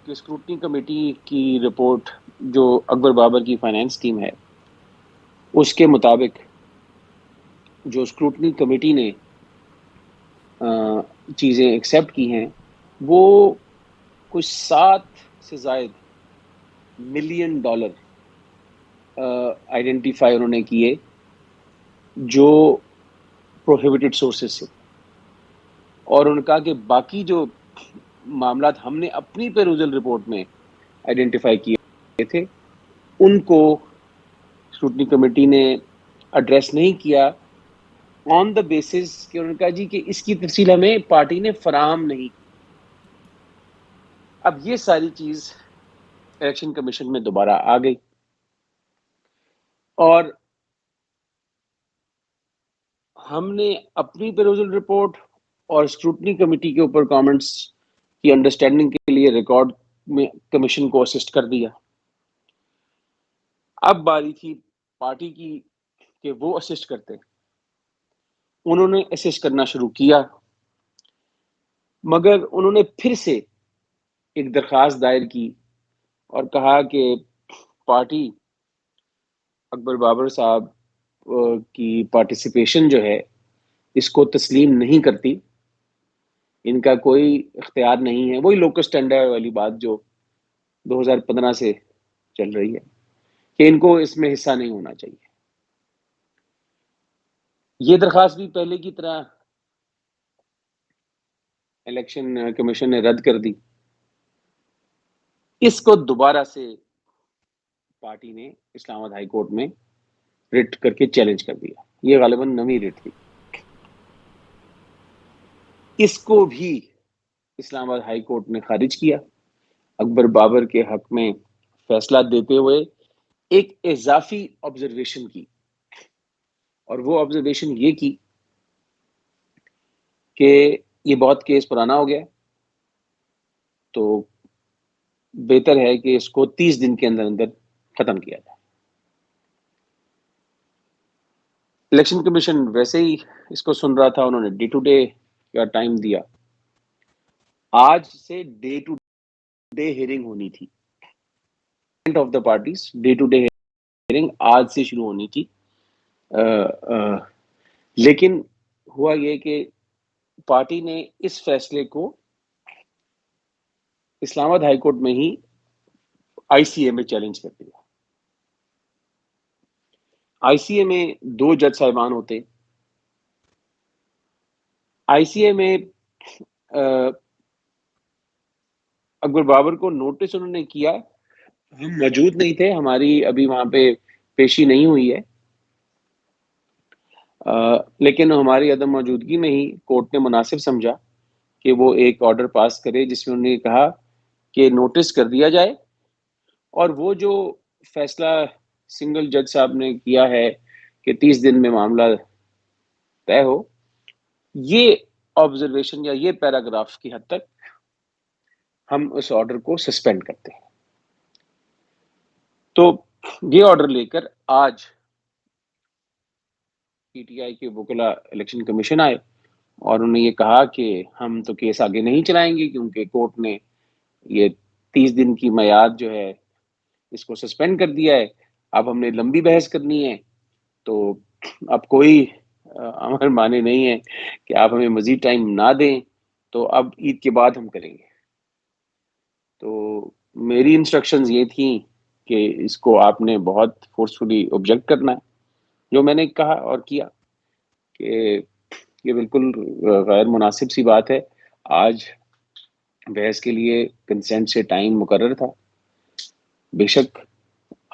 کہ اسکروٹنی کمیٹی کی رپورٹ جو اکبر بابر کی فائنانس ٹیم ہے، اس کے مطابق جو اسکروٹنی کمیٹی نے چیزیں ایکسیپٹ کی ہیں وہ کچھ 7 سے زائد ملین ڈالر آئیڈینٹیفائی انہوں نے کیے جو پروہیبٹڈ سورسز سے، اور انہوں نے کہا کہ باقی جو معاملات ہم نے اپنی پیروزل رپورٹ میں آئیڈینٹیفائی کیے تھے ان کو اسکروٹنی کمیٹی نے ایڈریس نہیں کیا، آن دا بیسس کہ انہوں نے کہا جی کہ اس کی تفصیل ہمیں پارٹی نے فراہم نہیں کی۔ اب یہ ساری چیز الیکشن کمیشن میں دوبارہ آ گئی، اور ہم نے اپنی پیروزل رپورٹ اور اسکروٹنی کمیٹی کے اوپر کامنٹس کی انڈرسٹینڈنگ کے لیے ریکارڈ میں کمیشن کو اسسٹ کر دیا۔ اب باری تھی پارٹی کی کہ وہ اسسٹ کرتے، انہوں نے اسسٹ کرنا شروع کیا، مگر انہوں نے پھر سے ایک درخواست دائر کی اور کہا کہ پارٹی اکبر بابر صاحب کی پارٹیسپیشن جو ہے اس کو تسلیم نہیں کرتی، ان کا کوئی اختیار نہیں ہے، وہی لوکس ٹینڈر والی بات جو 2015 سے چل رہی ہے کہ ان کو اس میں حصہ نہیں ہونا چاہیے۔ یہ درخواست بھی پہلے کی طرح الیکشن کمیشن نے رد کر دی۔ اس کو دوبارہ سے پارٹی نے اسلام آباد ہائی کورٹ میں ریٹ کر کے چیلنج کر دیا. یہ غالباً نویں ریٹ تھی. اس کو بھی اسلام آباد ہائی کورٹ نے خارج کیا. اکبر بابر کے حق میں فیصلہ دیتے ہوئے ایک اضافی آبزرویشن کی, اور وہ آبزرویشن یہ کی کہ یہ بہت کیس پرانا ہو گیا, تو بہتر ہے کہ اس کو 30 دن کے اندر اندر ختم کیا جائے. الیکشن کمیشن ویسے ہی اس کو سن رہا تھا, انہوں نے ڈے ٹو ڈے کا ٹائم دیا. آج سے ڈے ٹو ڈے ہیئرنگ ہونی تھی of the parties. Day to day hearing آج سے شروع ہونی تھی, لیکن ہوا یہ کہ پارٹی نے اس فیصلے کو اسلام آباد ہائی کورٹ میں ہی آئی سی اے میں چیلنج کر دیا. آئی سی اے میں 2 جج صاحبان ہوتے. آئی سی اے میں اکبر بابر کو نوٹس انہوں نے کیا, ہم موجود نہیں تھے, ہماری ابھی وہاں پہ پیشی نہیں ہوئی ہے, لیکن ہماری عدم موجودگی میں ہی کورٹ نے مناسب سمجھا کہ وہ ایک آرڈر پاس کرے جس میں انہوں نے کہا کہ نوٹس کر دیا جائے, اور وہ جو فیصلہ سنگل جج صاحب نے کیا ہے کہ 30 دن میں معاملہ طے ہو, یہ آبزرویشن یا یہ پیراگراف کی حد تک ہم اس آرڈر کو سسپینڈ کرتے ہیں. تو یہ آرڈر لے کر آج پی ٹی آئی کے وکلا الیکشن کمیشن آئے, اور انہوں نے یہ کہا کہ ہم تو کیس آگے نہیں چلائیں گے کیونکہ کورٹ نے یہ 30 دن کی میعاد جو ہے اس کو سسپینڈ کر دیا ہے. اب ہم نے لمبی بحث کرنی ہے, تو اب کوئی ہمارے معنی نہیں ہے کہ آپ ہمیں مزید ٹائم نہ دیں, تو اب عید کے بعد ہم کریں گے. تو میری انسٹرکشنز یہ تھیں کہ اس کو آپ نے بہت فورسفلی آبجیکٹ کرنا ہے, جو میں نے کہا اور کیا کہ یہ بالکل غیر مناسب سی بات ہے. آج بحث کے لیے کنسینٹ سے ٹائم مقرر تھا, بے شک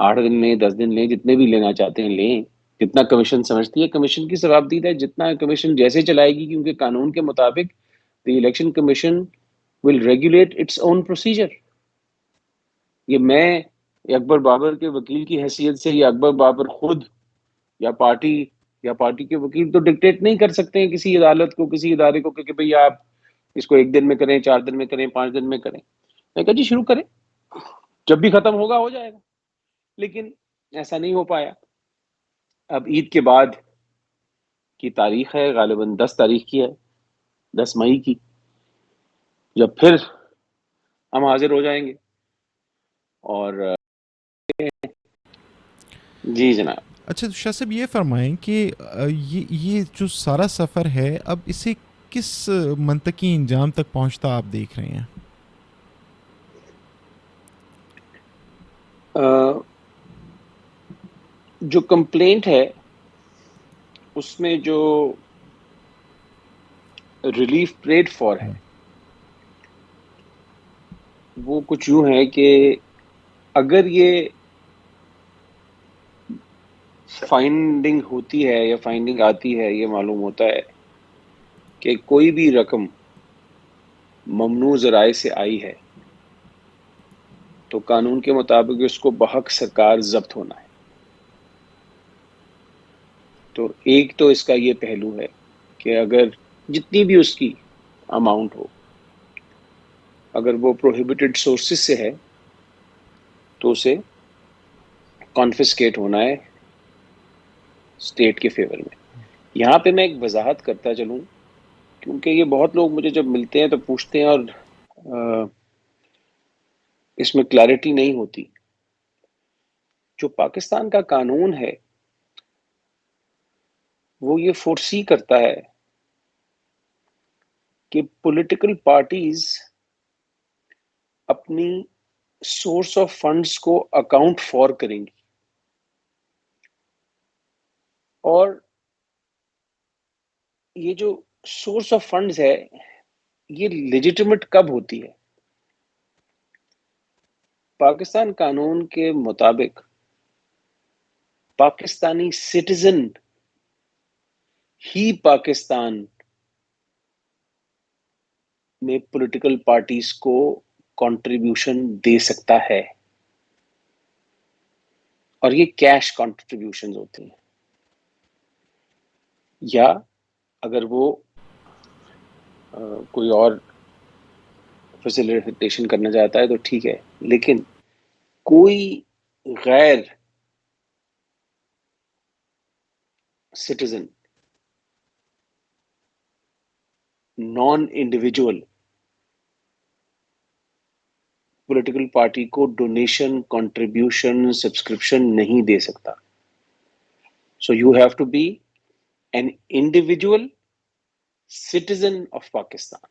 8 دن لیں 10 دن لیں, جتنے بھی لینا چاہتے ہیں لیں, جتنا کمیشن سمجھتی ہے. کمیشن کی ثوابدید ہے, جتنا کمیشن جیسے چلائے گی, کیونکہ قانون کے مطابق the election commission will regulate its own procedure. یہ میں اکبر بابر کے وکیل کی حیثیت سے, یا اکبر بابر خود یا پارٹی کے وکیل تو ڈکٹیٹ نہیں کر سکتے ہیں کسی عدالت کو, کسی ادارے کو, کہ بھئی آپ اس کو 1 دن میں کریں, 4 دن میں کریں, 5 دن میں کریں. میں کہا جی شروع کریں, جب بھی ختم ہوگا ہو جائے گا. لیکن ایسا نہیں ہو پایا. اب عید کے بعد کی تاریخ ہے, غالباً 10 تاریخ کی ہے, 10 مئی کی, جب پھر ہم حاضر ہو جائیں گے. اور جی جناب. اچھا شاہ صاحب یہ فرمائیں کہ یہ جو سارا سفر ہے اب اسے کس منطقی انجام تک پہنچتا آپ دیکھ رہے ہیں؟ جو کمپلینٹ ہے اس میں جو ریلیف پریڈ فار ہے وہ کچھ یوں ہے کہ اگر یہ فائنڈنگ ہوتی ہے یا فائنڈنگ آتی ہے, یہ معلوم ہوتا ہے کہ کوئی بھی رقم ممنوع ذرائع سے آئی ہے, تو قانون کے مطابق اس کو بحق سرکار ضبط ہونا ہے. تو ایک تو اس کا یہ پہلو ہے کہ اگر جتنی بھی اس کی اماؤنٹ ہو, اگر وہ پروہیبٹڈ سورسز سے ہے تو اسے کانفسکیٹ ہونا ہے اسٹیٹ کے فیور میں. یہاں پہ میں ایک وضاحت کرتا چلوں, کیونکہ یہ بہت لوگ مجھے جب ملتے ہیں تو پوچھتے ہیں اور اس میں کلیئرٹی نہیں ہوتی. جو پاکستان کا قانون ہے وہ یہ فورسی کرتا ہے کہ پولیٹیکل پارٹیز اپنی سورس آف فنڈز کو اکاؤنٹ فار کریں گی, اور یہ جو سورس آف فنڈز ہے یہ لیجیٹیمیٹ کب ہوتی ہے؟ پاکستان قانون کے مطابق پاکستانی سٹیزن ہی پاکستان میں پولیٹیکل پارٹیز کو کنٹریبیوشن دے سکتا ہے، اور یہ کیش کنٹریبیوشن ہوتی ہیں، یا اگر وہ کوئی اور فیسیلیٹیشن کرنا چاہتا ہے تو ٹھیک ہے، لیکن کوئی غیر citizen, non individual political party کو ڈونیشن، کنٹریبیوشن، سبسکرپشن نہیں دے سکتا. So you have to be an individual citizen of Pakistan.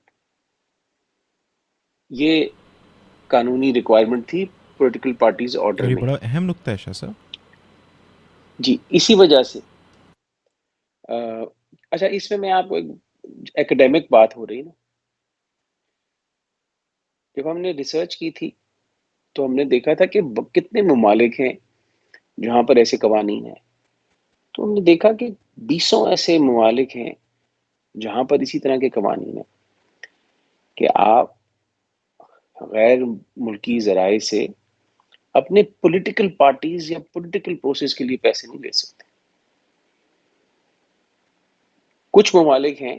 یہ قانونی ریکوائرمنٹ تھی پولیٹیکل پارٹیز آرڈر اور یہ میں. بڑا اہم نقطہ ہے شاہ صاحب. جی اسی وجہ سے اچھا، اس میں آپ کو ایک ایکڈیمک بات ہو رہی ہے نا. جب ہم نے ریسرچ کی تھی تو ہم نے دیکھا تھا کہ کتنے ممالک ہیں جہاں پر ایسے قوانین ہیں. تو ہم نے دیکھا کہ 20 ایسے ممالک ہیں جہاں پر اسی طرح کے قوانین ہیں کہ آپ غیر ملکی ذرائع سے اپنے پولیٹیکل پارٹیز یا پولیٹیکل پروسیس کے لیے پیسے نہیں لے سکتے. کچھ ممالک ہیں،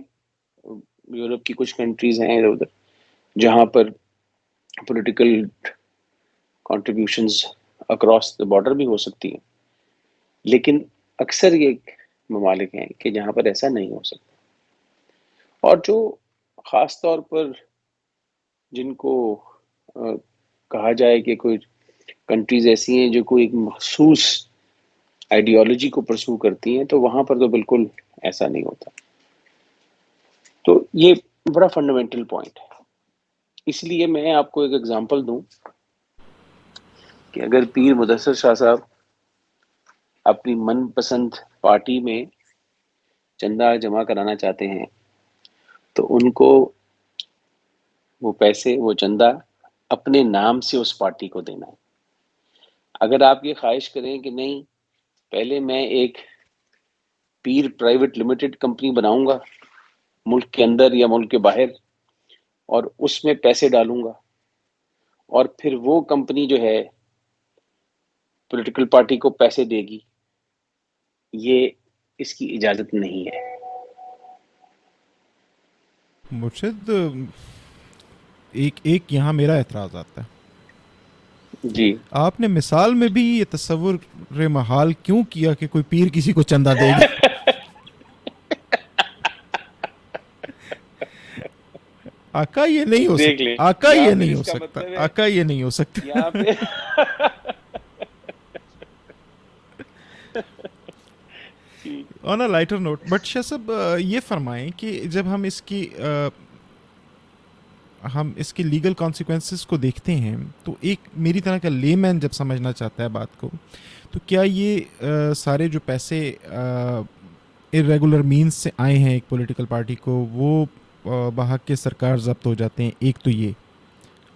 یورپ کی کچھ کنٹریز ہیں ادھر ادھر، جہاں پر political contributions across the border بھی ہو سکتی ہیں، لیکن اکثر یہ ممالک ہیں کہ جہاں پر ایسا نہیں ہو سکتا. اور جو خاص طور پر جن کو کہا جائے کہ کوئی کنٹریز ایسی ہیں جو کوئی ایک مخصوص آئیڈیالوجی کو پرسو کرتی ہیں، تو وہاں پر تو بالکل ایسا نہیں ہوتا. تو یہ بڑا فنڈامنٹل پوائنٹ ہے. اس لیے میں آپ کو ایک ایگزامپل دوں کہ اگر پیر مدثر شاہ صاحب اپنی من پسند پارٹی میں چندہ جمع کرانا چاہتے ہیں تو ان کو وہ پیسے، وہ چندہ اپنے نام سے اس پارٹی کو دینا ہے. اگر آپ یہ خواہش کریں کہ نہیں، پہلے میں ایک پیر پرائیویٹ لمیٹڈ کمپنی بناؤں گا ملک کے اندر یا ملک کے باہر، اور اس میں پیسے ڈالوں گا، اور پھر وہ کمپنی جو ہے پولیٹیکل پارٹی کو پیسے دے گی، یہ اس کی اجازت نہیں ہے. مرشد، ایک یہاں میرا اعتراض آتا ہے. جی آپ نے مثال میں بھی یہ تصور محال کیوں کیا کہ کوئی پیر کسی کو چندہ دے گا؟ آقا یہ نہیں ہو دیکھ سکتا، لیں، آقا یہاں یہ پھر نہیں اس ہو کا سکتا، مطلب ہے، آقا یہ نہیں ہو سکتا. یہاں پہ آن اے لائٹر نوٹ، بٹ شاہ صاحب یہ فرمائیں کہ جب ہم اس کے لیگل کانسیکوینسز کو دیکھتے ہیں تو ایک میری طرح کا لے مین جب سمجھنا چاہتا ہے بات کو، تو کیا یہ سارے جو پیسے ارریگولر مینز سے آئے ہیں ایک پولیٹیکل پارٹی کو، وہ بحق کے سرکار ضبط ہو جاتے ہیں؟ ایک تو یہ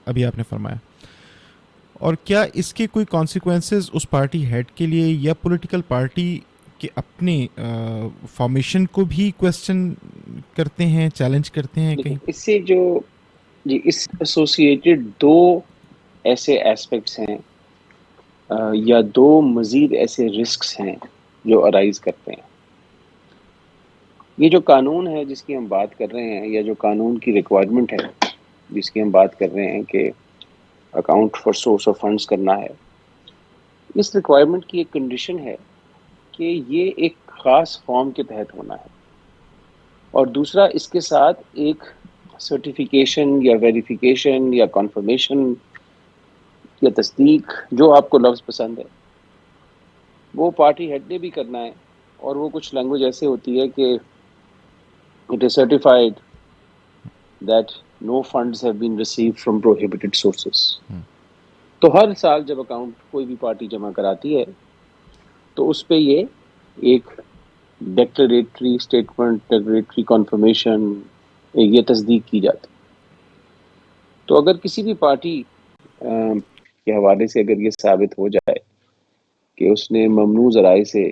ابھی آپ نے فرمایا. اور کیا اس کے کوئی کانسیکوینسز اس پارٹی ہیڈ کے لیے یا پولیٹیکل پارٹی کے اپنے فارمیشن کو بھی کویسچن کرتے ہیں، چیلنج کرتے ہیں دیکھیں کہیں؟ اس سے جو جی اس ایسوسیٹڈ دو ایسے ایسپیکٹس ہیں، یا دو مزید ایسے رسکس ہیں جو ارائز کرتے ہیں. یہ جو قانون ہے جس کی ہم بات کر رہے ہیں، یا جو قانون کی ریکوائرمنٹ ہے جس کی ہم بات کر رہے ہیں کہ account for source of funds کرنا ہے، اس ریکوائرمنٹ کی ایک کنڈیشن ہے کہ یہ ایک خاص فارم کے تحت ہونا ہے، اور دوسرا اس کے ساتھ ایک سرٹیفیکیشن یا ویریفیکیشن یا کنفرمیشن یا تصدیق، جو آپ کو لفظ پسند ہے، وہ پارٹی ہیڈ نے بھی کرنا ہے. اور وہ کچھ لینگویج ایسے ہوتی ہے کہ it is certified that no funds have been received from prohibited sources. تو ہر سال جب اکاؤنٹ کوئی بھی پارٹی جمع کراتی ہے تو اس پہ یہ ایک ڈیکلریٹری اسٹیٹمنٹ، ڈیکلریٹری کنفرمیشن، یہ تصدیق کی جاتی. تو اگر کسی بھی پارٹی کے حوالے سے اگر یہ ثابت ہو جائے کہ اس نے ممنوع ذرائع سے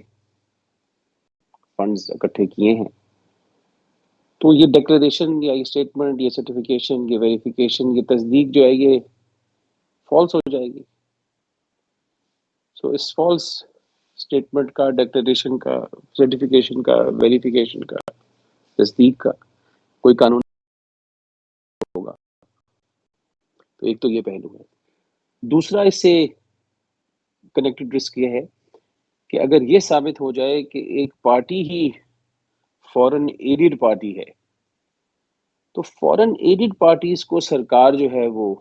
فنڈز اکٹھے کیے ہیں، تو یہ ڈکلریشن یا یہ اسٹیٹمنٹ، یہ سرٹیفکیشن، یہ ویریفیکیشن، یہ تصدیق جو ہے یہ فالس ہو جائے گی. سو اس فالس اسٹیٹمنٹ کا، ڈکلریشن کا، سرٹیفکیشن کا، ویریفیکیشن کا، تصدیق کا کوئی قانون ہوگا. تو ایک تو یہ پہلو ہے. دوسرا اس سے کنیکٹڈ رسک یہ ہے کہ اگر یہ ثابت ہو جائے کہ ایک پارٹی ہی فورن ایڈڈ پارٹی ہے، تو فورن ایڈڈ پارٹیز کو سرکار جو ہے وہ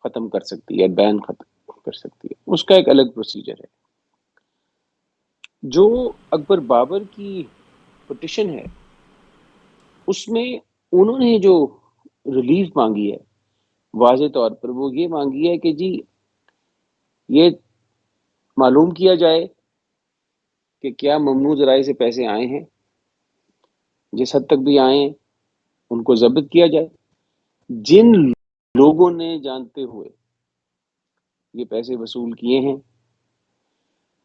ختم کر سکتی ہے، بین ختم کر سکتی ہے. اس کا ایک الگ پروسیجر ہے. جو اکبر بابر کی پٹیشن ہے اس میں انہوں نے جو ریلیف مانگی ہے واضح طور پر وہ یہ مانگی ہے کہ جی یہ معلوم کیا جائے کہ کیا ممنوع ذرائع سے پیسے آئے ہیں، جس حد تک بھی آئے ہیں ان کو ضبط کیا جائے، جن لوگوں نے جانتے ہوئے یہ پیسے وصول کیے ہیں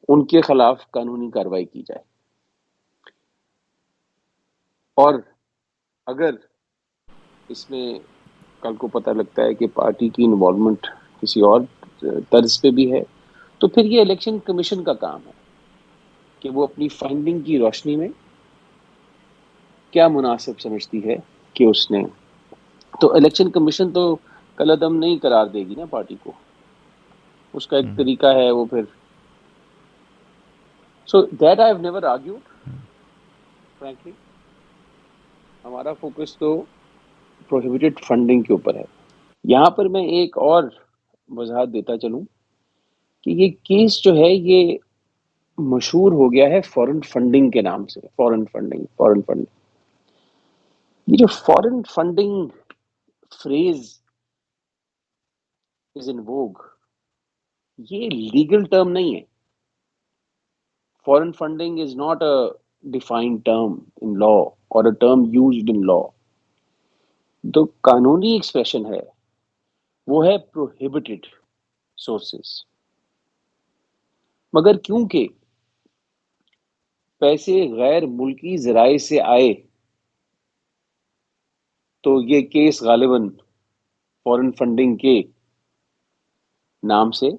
ان کے خلاف قانونی کارروائی کی جائے، اور اگر اس میں کل کو پتہ لگتا ہے کہ پارٹی کی انوالومنٹ کسی اور طرز پہ بھی ہے تو پھر یہ الیکشن کمیشن کا کام ہے کہ وہ اپنی فائنڈنگ کی روشنی میں کیا مناسب سمجھتی ہے کہ اس نے. تو الیکشن کمیشن تو کل عدم نہیں قرار دے گی نا پارٹی کو، اس کا ایک طریقہ ہے وہ پھر. So that I have never argued frankly. ہمارا فوکس تو پروہیبٹڈ فنڈنگ کے اوپر ہے. یہاں پر میں ایک اور وضاحت دیتا چلوں کہ یہ کیس جو ہے یہ مشہور ہو گیا ہے فورن فنڈنگ کے نام سے. فورن فنڈنگ یہ جو فورن فنڈنگ فریز از ان ووگ، یہ لیگل ٹرم نہیں ہے. Foreign funding is not a defined term in law اور اے ٹرم یوزڈ ان لا. جو قانونی ایکسپریشن ہے وہ ہے پروہیبٹڈ سورسز. مگر کیونکہ پیسے غیر ملکی ذرائع سے آئے تو یہ کیس غالباً فورن فنڈنگ کے نام سے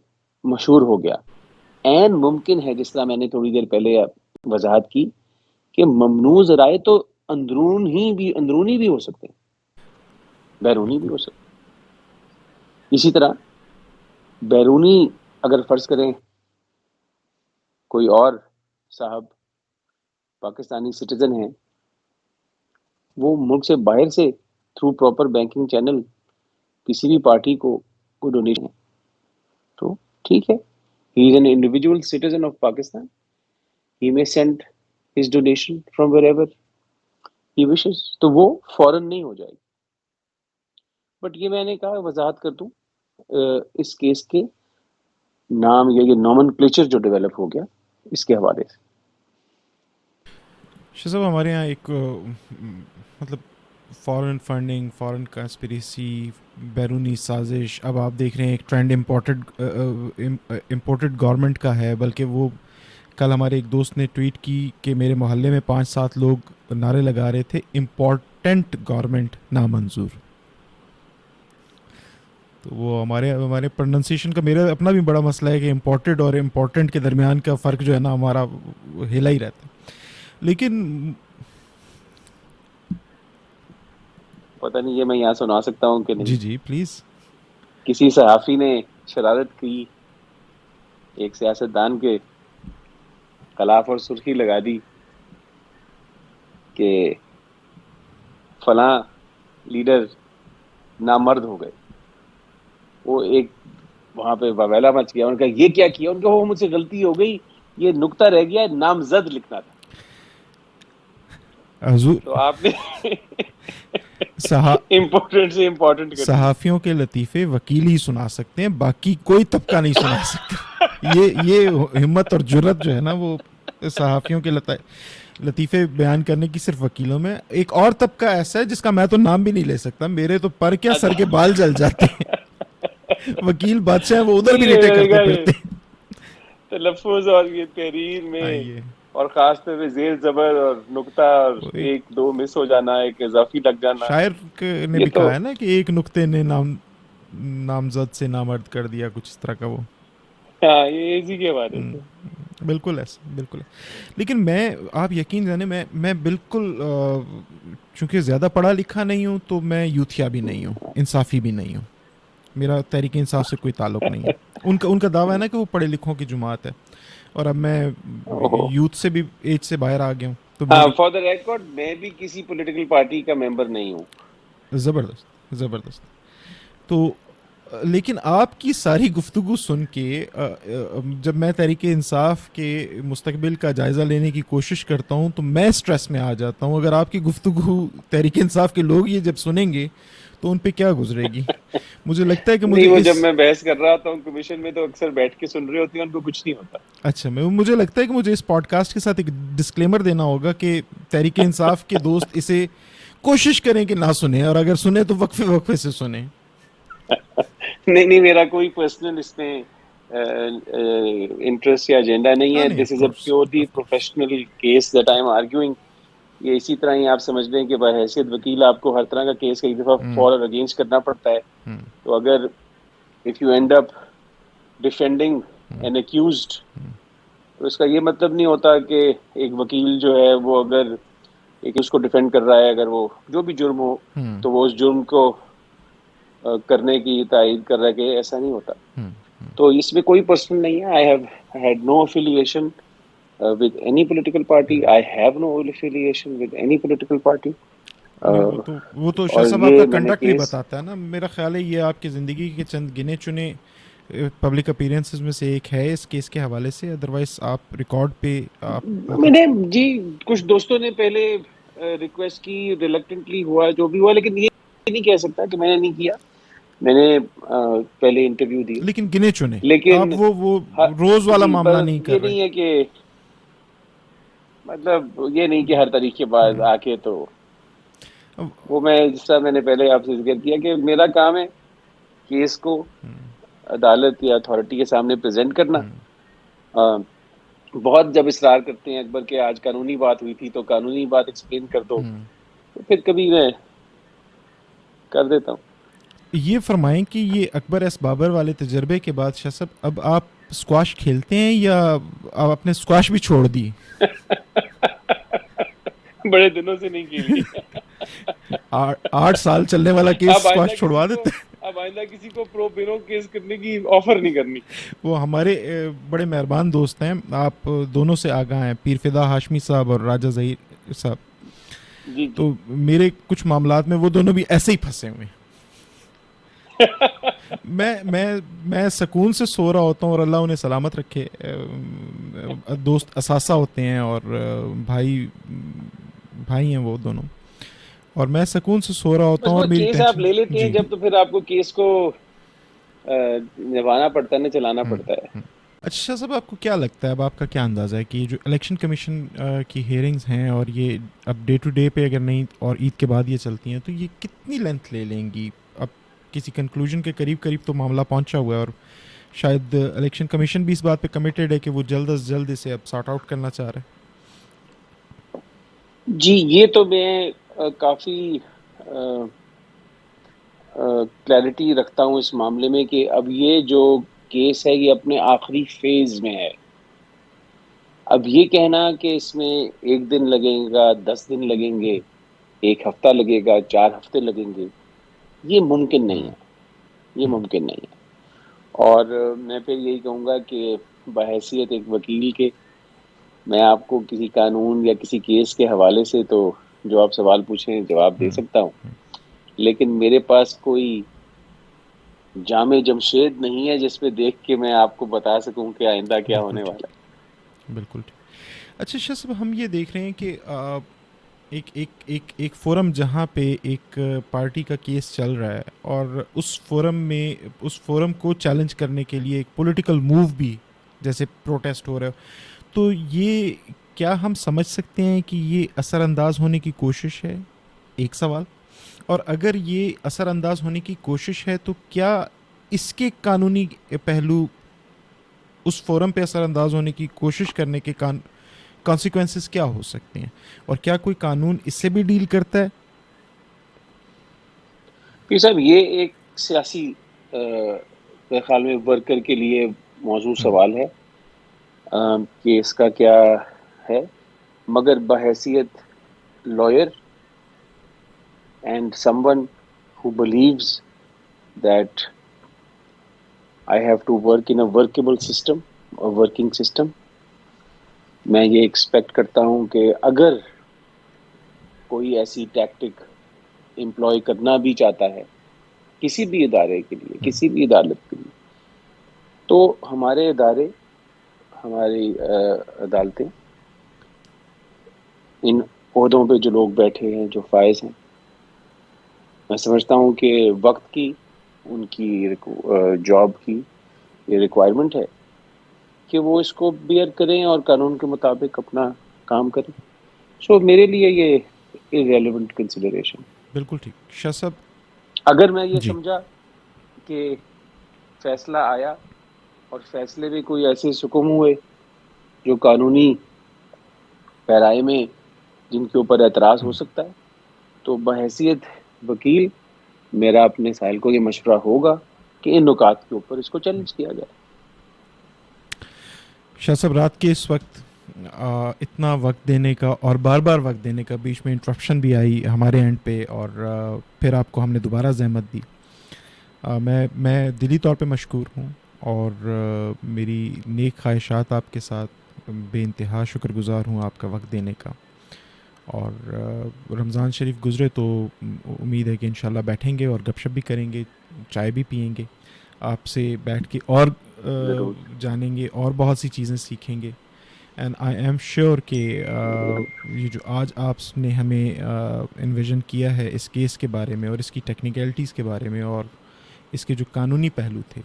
مشہور ہو گیا. عین ممکن ہے جس طرح میں نے تھوڑی دیر پہلے وضاحت کی کہ ممنوع ذرائع تو اندرونی بھی ہو سکتے ہیں، بیرونی بھی ہو سکتے ہیں. اسی طرح بیرونی اگر فرض کریں کوئی اور صاحب پاکستانی سٹیزن ہیں، وہ ملک سے باہر سے تھرو پراپر بینکنگ چینل کسی بھی پارٹی کو ڈونیشن ہے تو ٹھیک ہے، he is an individual citizen of Pakistan, he may send his donation from wherever he wishes. تو وہ فوراً نہیں ہو جائے گی. بٹ یہ میں نے کہا وضاحت کر دوں اس کیس کے نام یا یہ نومنکلیچر جو ڈیولپ ہو گیا اس کے حوالے سے. شاہ صاحب ہمارے یہاں ایک مطلب فورن فنڈنگ، فورن کانسپریسی، بیرونی سازش، اب آپ دیکھ رہے ہیں ایک ٹرینڈ امپورٹڈ گورنمنٹ کا ہے. بلکہ وہ کل ہمارے ایک دوست نے ٹویٹ کی کہ میرے محلے میں 5-7 لوگ نعرے لگا رہے تھے امپورٹنٹ گورنمنٹ نامنظور. تو وہ ہمارے پروننسیشن کا میرا اپنا بھی بڑا مسئلہ ہے کہ امپورٹڈ اور امپورٹنٹ کے درمیان کا فرق جو ہے نا ہمارا ہلا ہی رہتا ہے. لیکن پتہ نہیں یہ میں یہاں سنا سکتا ہوں کہ نہیں. جی پلیز. کسی صحافی نے شرارت کی، ایک سیاستدان کے خلاف اور سرخی لگا دی کہ فلاں لیڈر نامرد ہو گئے. وہ ایک وہاں پہ واویلا مچ گیا. ان کا یہ کیا کیا؟ ان کا وہ مجھ سے غلطی ہو گئی، یہ نقطہ رہ گیا، نامزد لکھنا تھا. تو آپ نے امپورٹنٹ سے امپورٹنٹ کر دیا. صحافیوں کے لطیفے وکیل ہی سنا سکتے ہیں، باقی کوئی طبقہ نہیں سنا سکتا. یہ ہمت اور جرت جو ہے نا وہ صحافیوں کے لطیفے بیان کرنے کی صرف وکیلوں میں. ایک اور طبقہ ایسا ہے جس کا میں تو نام بھی نہیں لے سکتا، میرے تو پر کیا سر کے بال جل جاتے ہیں. وکیل بادشاہ وہ ادھر بھی ریٹے کرتے پھرتے. تلفظ اور یہ تحریر میں آئیے اور خاص طور پہ زیر زبر اور نقطہ اور وہ ایک ایک دو مس ہو جانا، ایک اضافی لگ جانا، شاعر نے یہ بھی تو کہا ہے نا کہ ایک نقطے نے نامزد سے نامرد کر دیا، کچھ اس طرح کا وہ ہاں یہ اسی کے بارے سے. بالکل ایسا بالکل. لیکن میں آپ یقین جانے میں بالکل چونکہ زیادہ پڑھا لکھا نہیں ہوں تو میں یوتھیا بھی نہیں ہوں، انصافی بھی نہیں ہوں. میرا تحریک انصاف سے کوئی تعلق نہیں ہے. ان کا دعویٰ ہے نا کہ وہ پڑھے لکھوں کی جماعت ہے، اور اب میں یوتھ سے بھی ایج سے باہر آ گیا ہوں تو ہاں میری فار دا ریکارڈ میں بھی کسی پولیٹیکل پارٹی کا ممبر نہیں ہوں. زبردست. تو لیکن آپ کی ساری گفتگو سن کے جب میں تحریک انصاف کے مستقبل کا جائزہ لینے کی کوشش کرتا ہوں تو میں اسٹریس میں آ جاتا ہوں. اگر آپ کی گفتگو تحریک انصاف کے لوگ یہ جب سنیں گے تو ان پہ کیا گزرے گی؟ مجھے لگتا ہے کہ نہیں مجھے وہ اس جب میں بحث کر رہا ہوتا ہوں کمیشن میں تو اکثر بیٹھ کے سن رہے ہوتے ہیں، ان کو کچھ نہیں ہوتا. اچھا مجھے لگتا ہے کہ مجھے اس پوڈ کاسٹ کے ساتھ ایک ڈسکلیمر دینا ہوگا کہ تحریک انصاف کے دوست اسے کوشش کریں کہ نہ سنیں، اور اگر سنیں تو وقفے وقفے سے سنیں. نہیں میرا کوئی پرسنل اس میں انٹرسٹ یا ایجنڈا نہیں ہاں ہے. نہیں، this of is a course purely of course. Professional case that I am arguing. یہ اسی طرح ہی آپ سمجھ لیں کہ بحیثیت وکیل آپ کو ہر طرح کا کیس کئی دفعہ فار اور اگینسٹ کرنا پڑتا ہے. تو اگر if you end up defending an accused, تو اس کا یہ مطلب نہیں ہوتا کہ ایک وکیل جو ہے وہ اگر ایک اس کو ڈیفینڈ کر رہا ہے، اگر وہ جو بھی جرم ہو تو وہ اس جرم کو کرنے کی تائید کر رہا ہے، کہ ایسا نہیں ہوتا. تو اس میں کوئی پرسنل نہیں ہے. I have had no affiliation with any political party. I have no affiliation with any political party. نہیں وہ تو شاہ اور صاحب آپ کا یہ میں نے کنڈکٹ بھی کیس بتاتا ہے نا. میرا خیال ہے یہ آپ کی زندگی کے چند گنے چنے پبلک اپیرنسز میں سے ایک ہے اس کیس کے حوالے سے. ادروائز آپ ریکارڈ پہ آپ میں نے جی کچھ دوستوں نے پہلے ریکویسٹ کی، ریلکٹنٹلی ہوا جو بھی ہوا، لیکن یہ نہیں کہہ سکتا کہ میں نے نہیں کیا. میں نے پہلے انٹرویو دیے، لیکن گنے چنے آپ لیکن وہ روز والا جی معاملہ نہیں یہ کر رہے. نہیں ہے کہ مطلب یہ نہیں کہ ہر طریقے بعد آ کے تو وہ میں جس طرح میں نے پہلے آپ سے ذکر کیا کہ میرا کام ہے کیس کو عدالت یا اتھارٹی کے سامنے پریزنٹ کرنا. بہت جب اصرار کرتے ہیں اکبر کہ آج قانونی بات ہوئی تھی تو قانونی بات ایکسپلین کر دو، تو پھر کبھی میں کر دیتا ہوں. یہ فرمائیں کہ یہ اکبر ایس بابر والے تجربے کے بعد شاہ صاحب اب آپ اسکواش کھیلتے ہیں یا آپ اپنے اسکواش بھی چھوڑ دی؟ بڑے دنوں سے نہیں کھیلی. 8 سال چلنے والا کیس اب آئندہ اسکواش چھوڑوا دیتے ہیں. کسی کو پرو بینو کیس کرنے کی آفر نہیں کرنی. وہ ہمارے بڑے مہربان دوست ہیں، آپ دونوں سے آگاہ ہیں، پیر فدا ہاشمی صاحب اور راجہ ظہیر صاحب. جی تو میرے کچھ معاملات میں وہ دونوں بھی ایسے ہی پھنسے ہوئے ہیں. میں سکون سے سو رہا ہوتا ہوں، اور اللہ انہیں سلامت رکھے. دوست اثاثہ ہوتے ہیں اور بھائی ہیں وہ دونوں، اور میں سکون سے سو رہا ہوتا بس ہوں وہ اور میری کیس آپ ٹینشن لے لیتے ہیں جی جب، تو پھر آپ کو کیس کو نبھانا پڑتا ہے نا، چلانا پڑتا ہے. اچھا شاہ صاحب، آپ کو کیا لگتا ہے، اب آپ کا کیا اندازہ ہے کہ یہ جو الیکشن کمیشن کی ہیئرنگز ہیں اور یہ اب ڈے ٹو ڈے پہ اگر نہیں اور عید کے بعد یہ چلتی ہیں تو یہ کتنی لینتھ لے لیں گی؟ اب کسی کنکلوژن کے قریب تو معاملہ پہنچا ہوا ہے، اور شاید الیکشن کمیشن بھی اس بات پہ کمیٹیڈ ہے کہ وہ جلد از جلد اسے اب سارٹ آؤٹ کرنا چاہ رہے ہیں. جی یہ تو میں کافی کلیئرٹی رکھتا ہوں اس معاملے میں کہ اب یہ جو کیس ہے یہ اپنے آخری فیز میں ہے. اب یہ کہنا کہ اس میں 1 دن لگے گا، 10 دن لگیں گے، 1 ہفتہ لگے گا، 4 ہفتے لگیں گے، یہ ممکن نہیں ہے. یہ ممکن نہیں ہے. اور میں پھر یہی کہوں گا کہ بحیثیت ایک وکیل کے میں آپ کو کسی قانون یا کسی کیس کے حوالے سے تو جو آپ سوال پوچھیں جواب دے سکتا ہوں، لیکن میرے پاس کوئی جامع جمشید نہیں ہے جس پہ دیکھ کے میں آپ کو بتا سکوں کہ آئندہ کیا بالکل ہونے ٹھیک، والا ہے. بالکل ٹھیک. اچھا شاہ صاحب، ہم یہ دیکھ رہے ہیں کہ ایک فورم جہاں پہ ایک پارٹی کا کیس چل رہا ہے، اور اس فورم کو چیلنج کرنے کے لیے ایک پولیٹیکل موو بھی جیسے پروٹیسٹ ہو رہا ہے، تو یہ کیا ہم سمجھ سکتے ہیں کہ یہ اثر انداز ہونے کی کوشش ہے؟ ایک سوال. اور اگر یہ اثر انداز ہونے کی کوشش ہے تو کیا اس کے قانونی پہلو اس فورم پہ اثر انداز ہونے کی کوشش کرنے کے کانسیکوینسز کیا ہو سکتے ہیں, اور کیا کوئی قانون اس سے بھی ڈیل کرتا ہے؟ پیر صاحب یہ ایک سیاسی میرے خیال میں ورکر کے لیے موضوع سوال ہے کہ اس کا کیا ہے, مگر بحیثیت lawyer and someone who believes that I have to work in a workable system, a working system, میں یہ ایکسپیکٹ کرتا ہوں کہ اگر کوئی ایسی ٹیکٹک امپلائی کرنا بھی چاہتا ہے کسی بھی ادارے کے لیے, کسی بھی عدالت کے لیے, تو ہمارے ادارے, ہماری عدالتیں, ان عہدوں پہ جو لوگ بیٹھے ہیں, جو فائز ہیں, میں سمجھتا ہوں کہ وقت کی, ان کی جاب کی یہ ریکوائرمنٹ ہے کہ وہ اس کو بیئر کریں اور قانون کے مطابق اپنا کام کریں. سو میرے لیے یہ irrelevant consideration. بالکل ٹھیک. شاہ صاحب اگر میں یہ جی سمجھا کہ فیصلہ آیا اور فیصلے میں کوئی ایسے حکم ہوئے جو قانونی پیرائے میں جن کے اوپر اعتراض ہو سکتا ہے, تو بحیثیت وکیل میرا اپنے سائل کو یہ مشورہ ہوگا کہ ان نکات کے اوپر اس کو چیلنج کیا جائے. شاہ صاحب, رات کے اس وقت اتنا وقت دینے کا اور بار بار وقت دینے کا, بیچ میں انٹرپشن بھی آئی ہمارے اینڈ پہ, اور پھر آپ کو ہم نے دوبارہ زحمت دی. میں دلی طور پہ مشکور ہوں, اور میری نیک خواہشات آپ کے ساتھ, بے انتہا شکر گزار ہوں آپ کا وقت دینے کا. اور رمضان شریف گزرے تو امید ہے کہ انشاءاللہ بیٹھیں گے اور گپ شپ بھی کریں گے, چائے بھی پئیں گے, آپ سے بیٹھ کے اور ضرور جانیں گے, اور بہت سی چیزیں سیکھیں گے. اینڈ آئی ایم شیور کہ یہ جو آج آپ نے ہمیں انویژن کیا ہے اس کیس کے بارے میں, اور اس کی ٹیکنیکلٹیز کے بارے میں, اور اس کے جو قانونی پہلو تھے,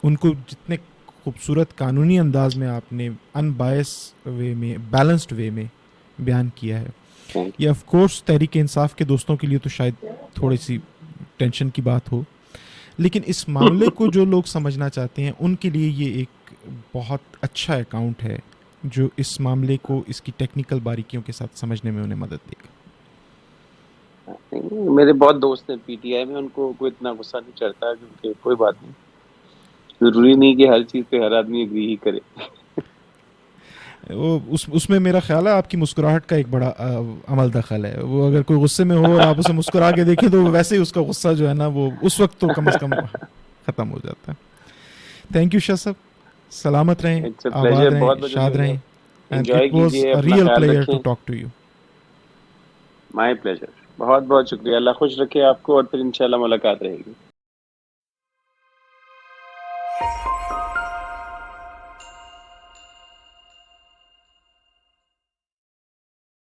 ان کو جتنے خوبصورت قانونی انداز میں آپ نے ان بائس وے میں, بیلنسڈ وے میں بیان کیا ہے, یہ آف کورس تحریک انصاف کے دوستوں کے لیے تو شاید تھوڑی سی ٹینشن کی بات ہو, لیکن اس معاملے کو جو لوگ سمجھنا چاہتے ہیں ان کے لیے یہ ایک بہت اچھا اکاؤنٹ ہے جو اس معاملے کو اس کی ٹیکنیکل باریکیوں کے ساتھ سمجھنے میں انہیں مدد دے گا. میرے بہت دوست ہیں پی ٹی آئی میں, ان کو کوئی اتنا غصہ نہیں چڑھتا, کیونکہ کوئی بات نہیں, ضروری نہیں کہ ہر چیز پہ ہر آدمی اگری ہی کرے. وہ اس میں میرا خیال ہے آپ کی مسکراہٹ کا ایک بڑا عمل دخل ہے. وہ اگر کوئی غصے میں ہو اور آپ اسے مسکرا کے دیکھیں تو ویسے ہی اس کا غصہ جو ہے نا وہ اس وقت تو کم از کم ختم ہو جاتا ہے. تھینک یو شاہ صاحب, سلامت رہیں, اٹس اے آباد پلیجر, رہیں, بہت بہت شاد شکریہ رہیں. صاحب, اینڈ انجوائے اٹ واز کیجیے, اے اپنا ریئل خیال پلیئر رکھیں. To talk to you. My pleasure, بہت بہت شکریہ, اللہ خوش رکھے آپ کو, اور پھر انشاءاللہ ملاقات رہے گی.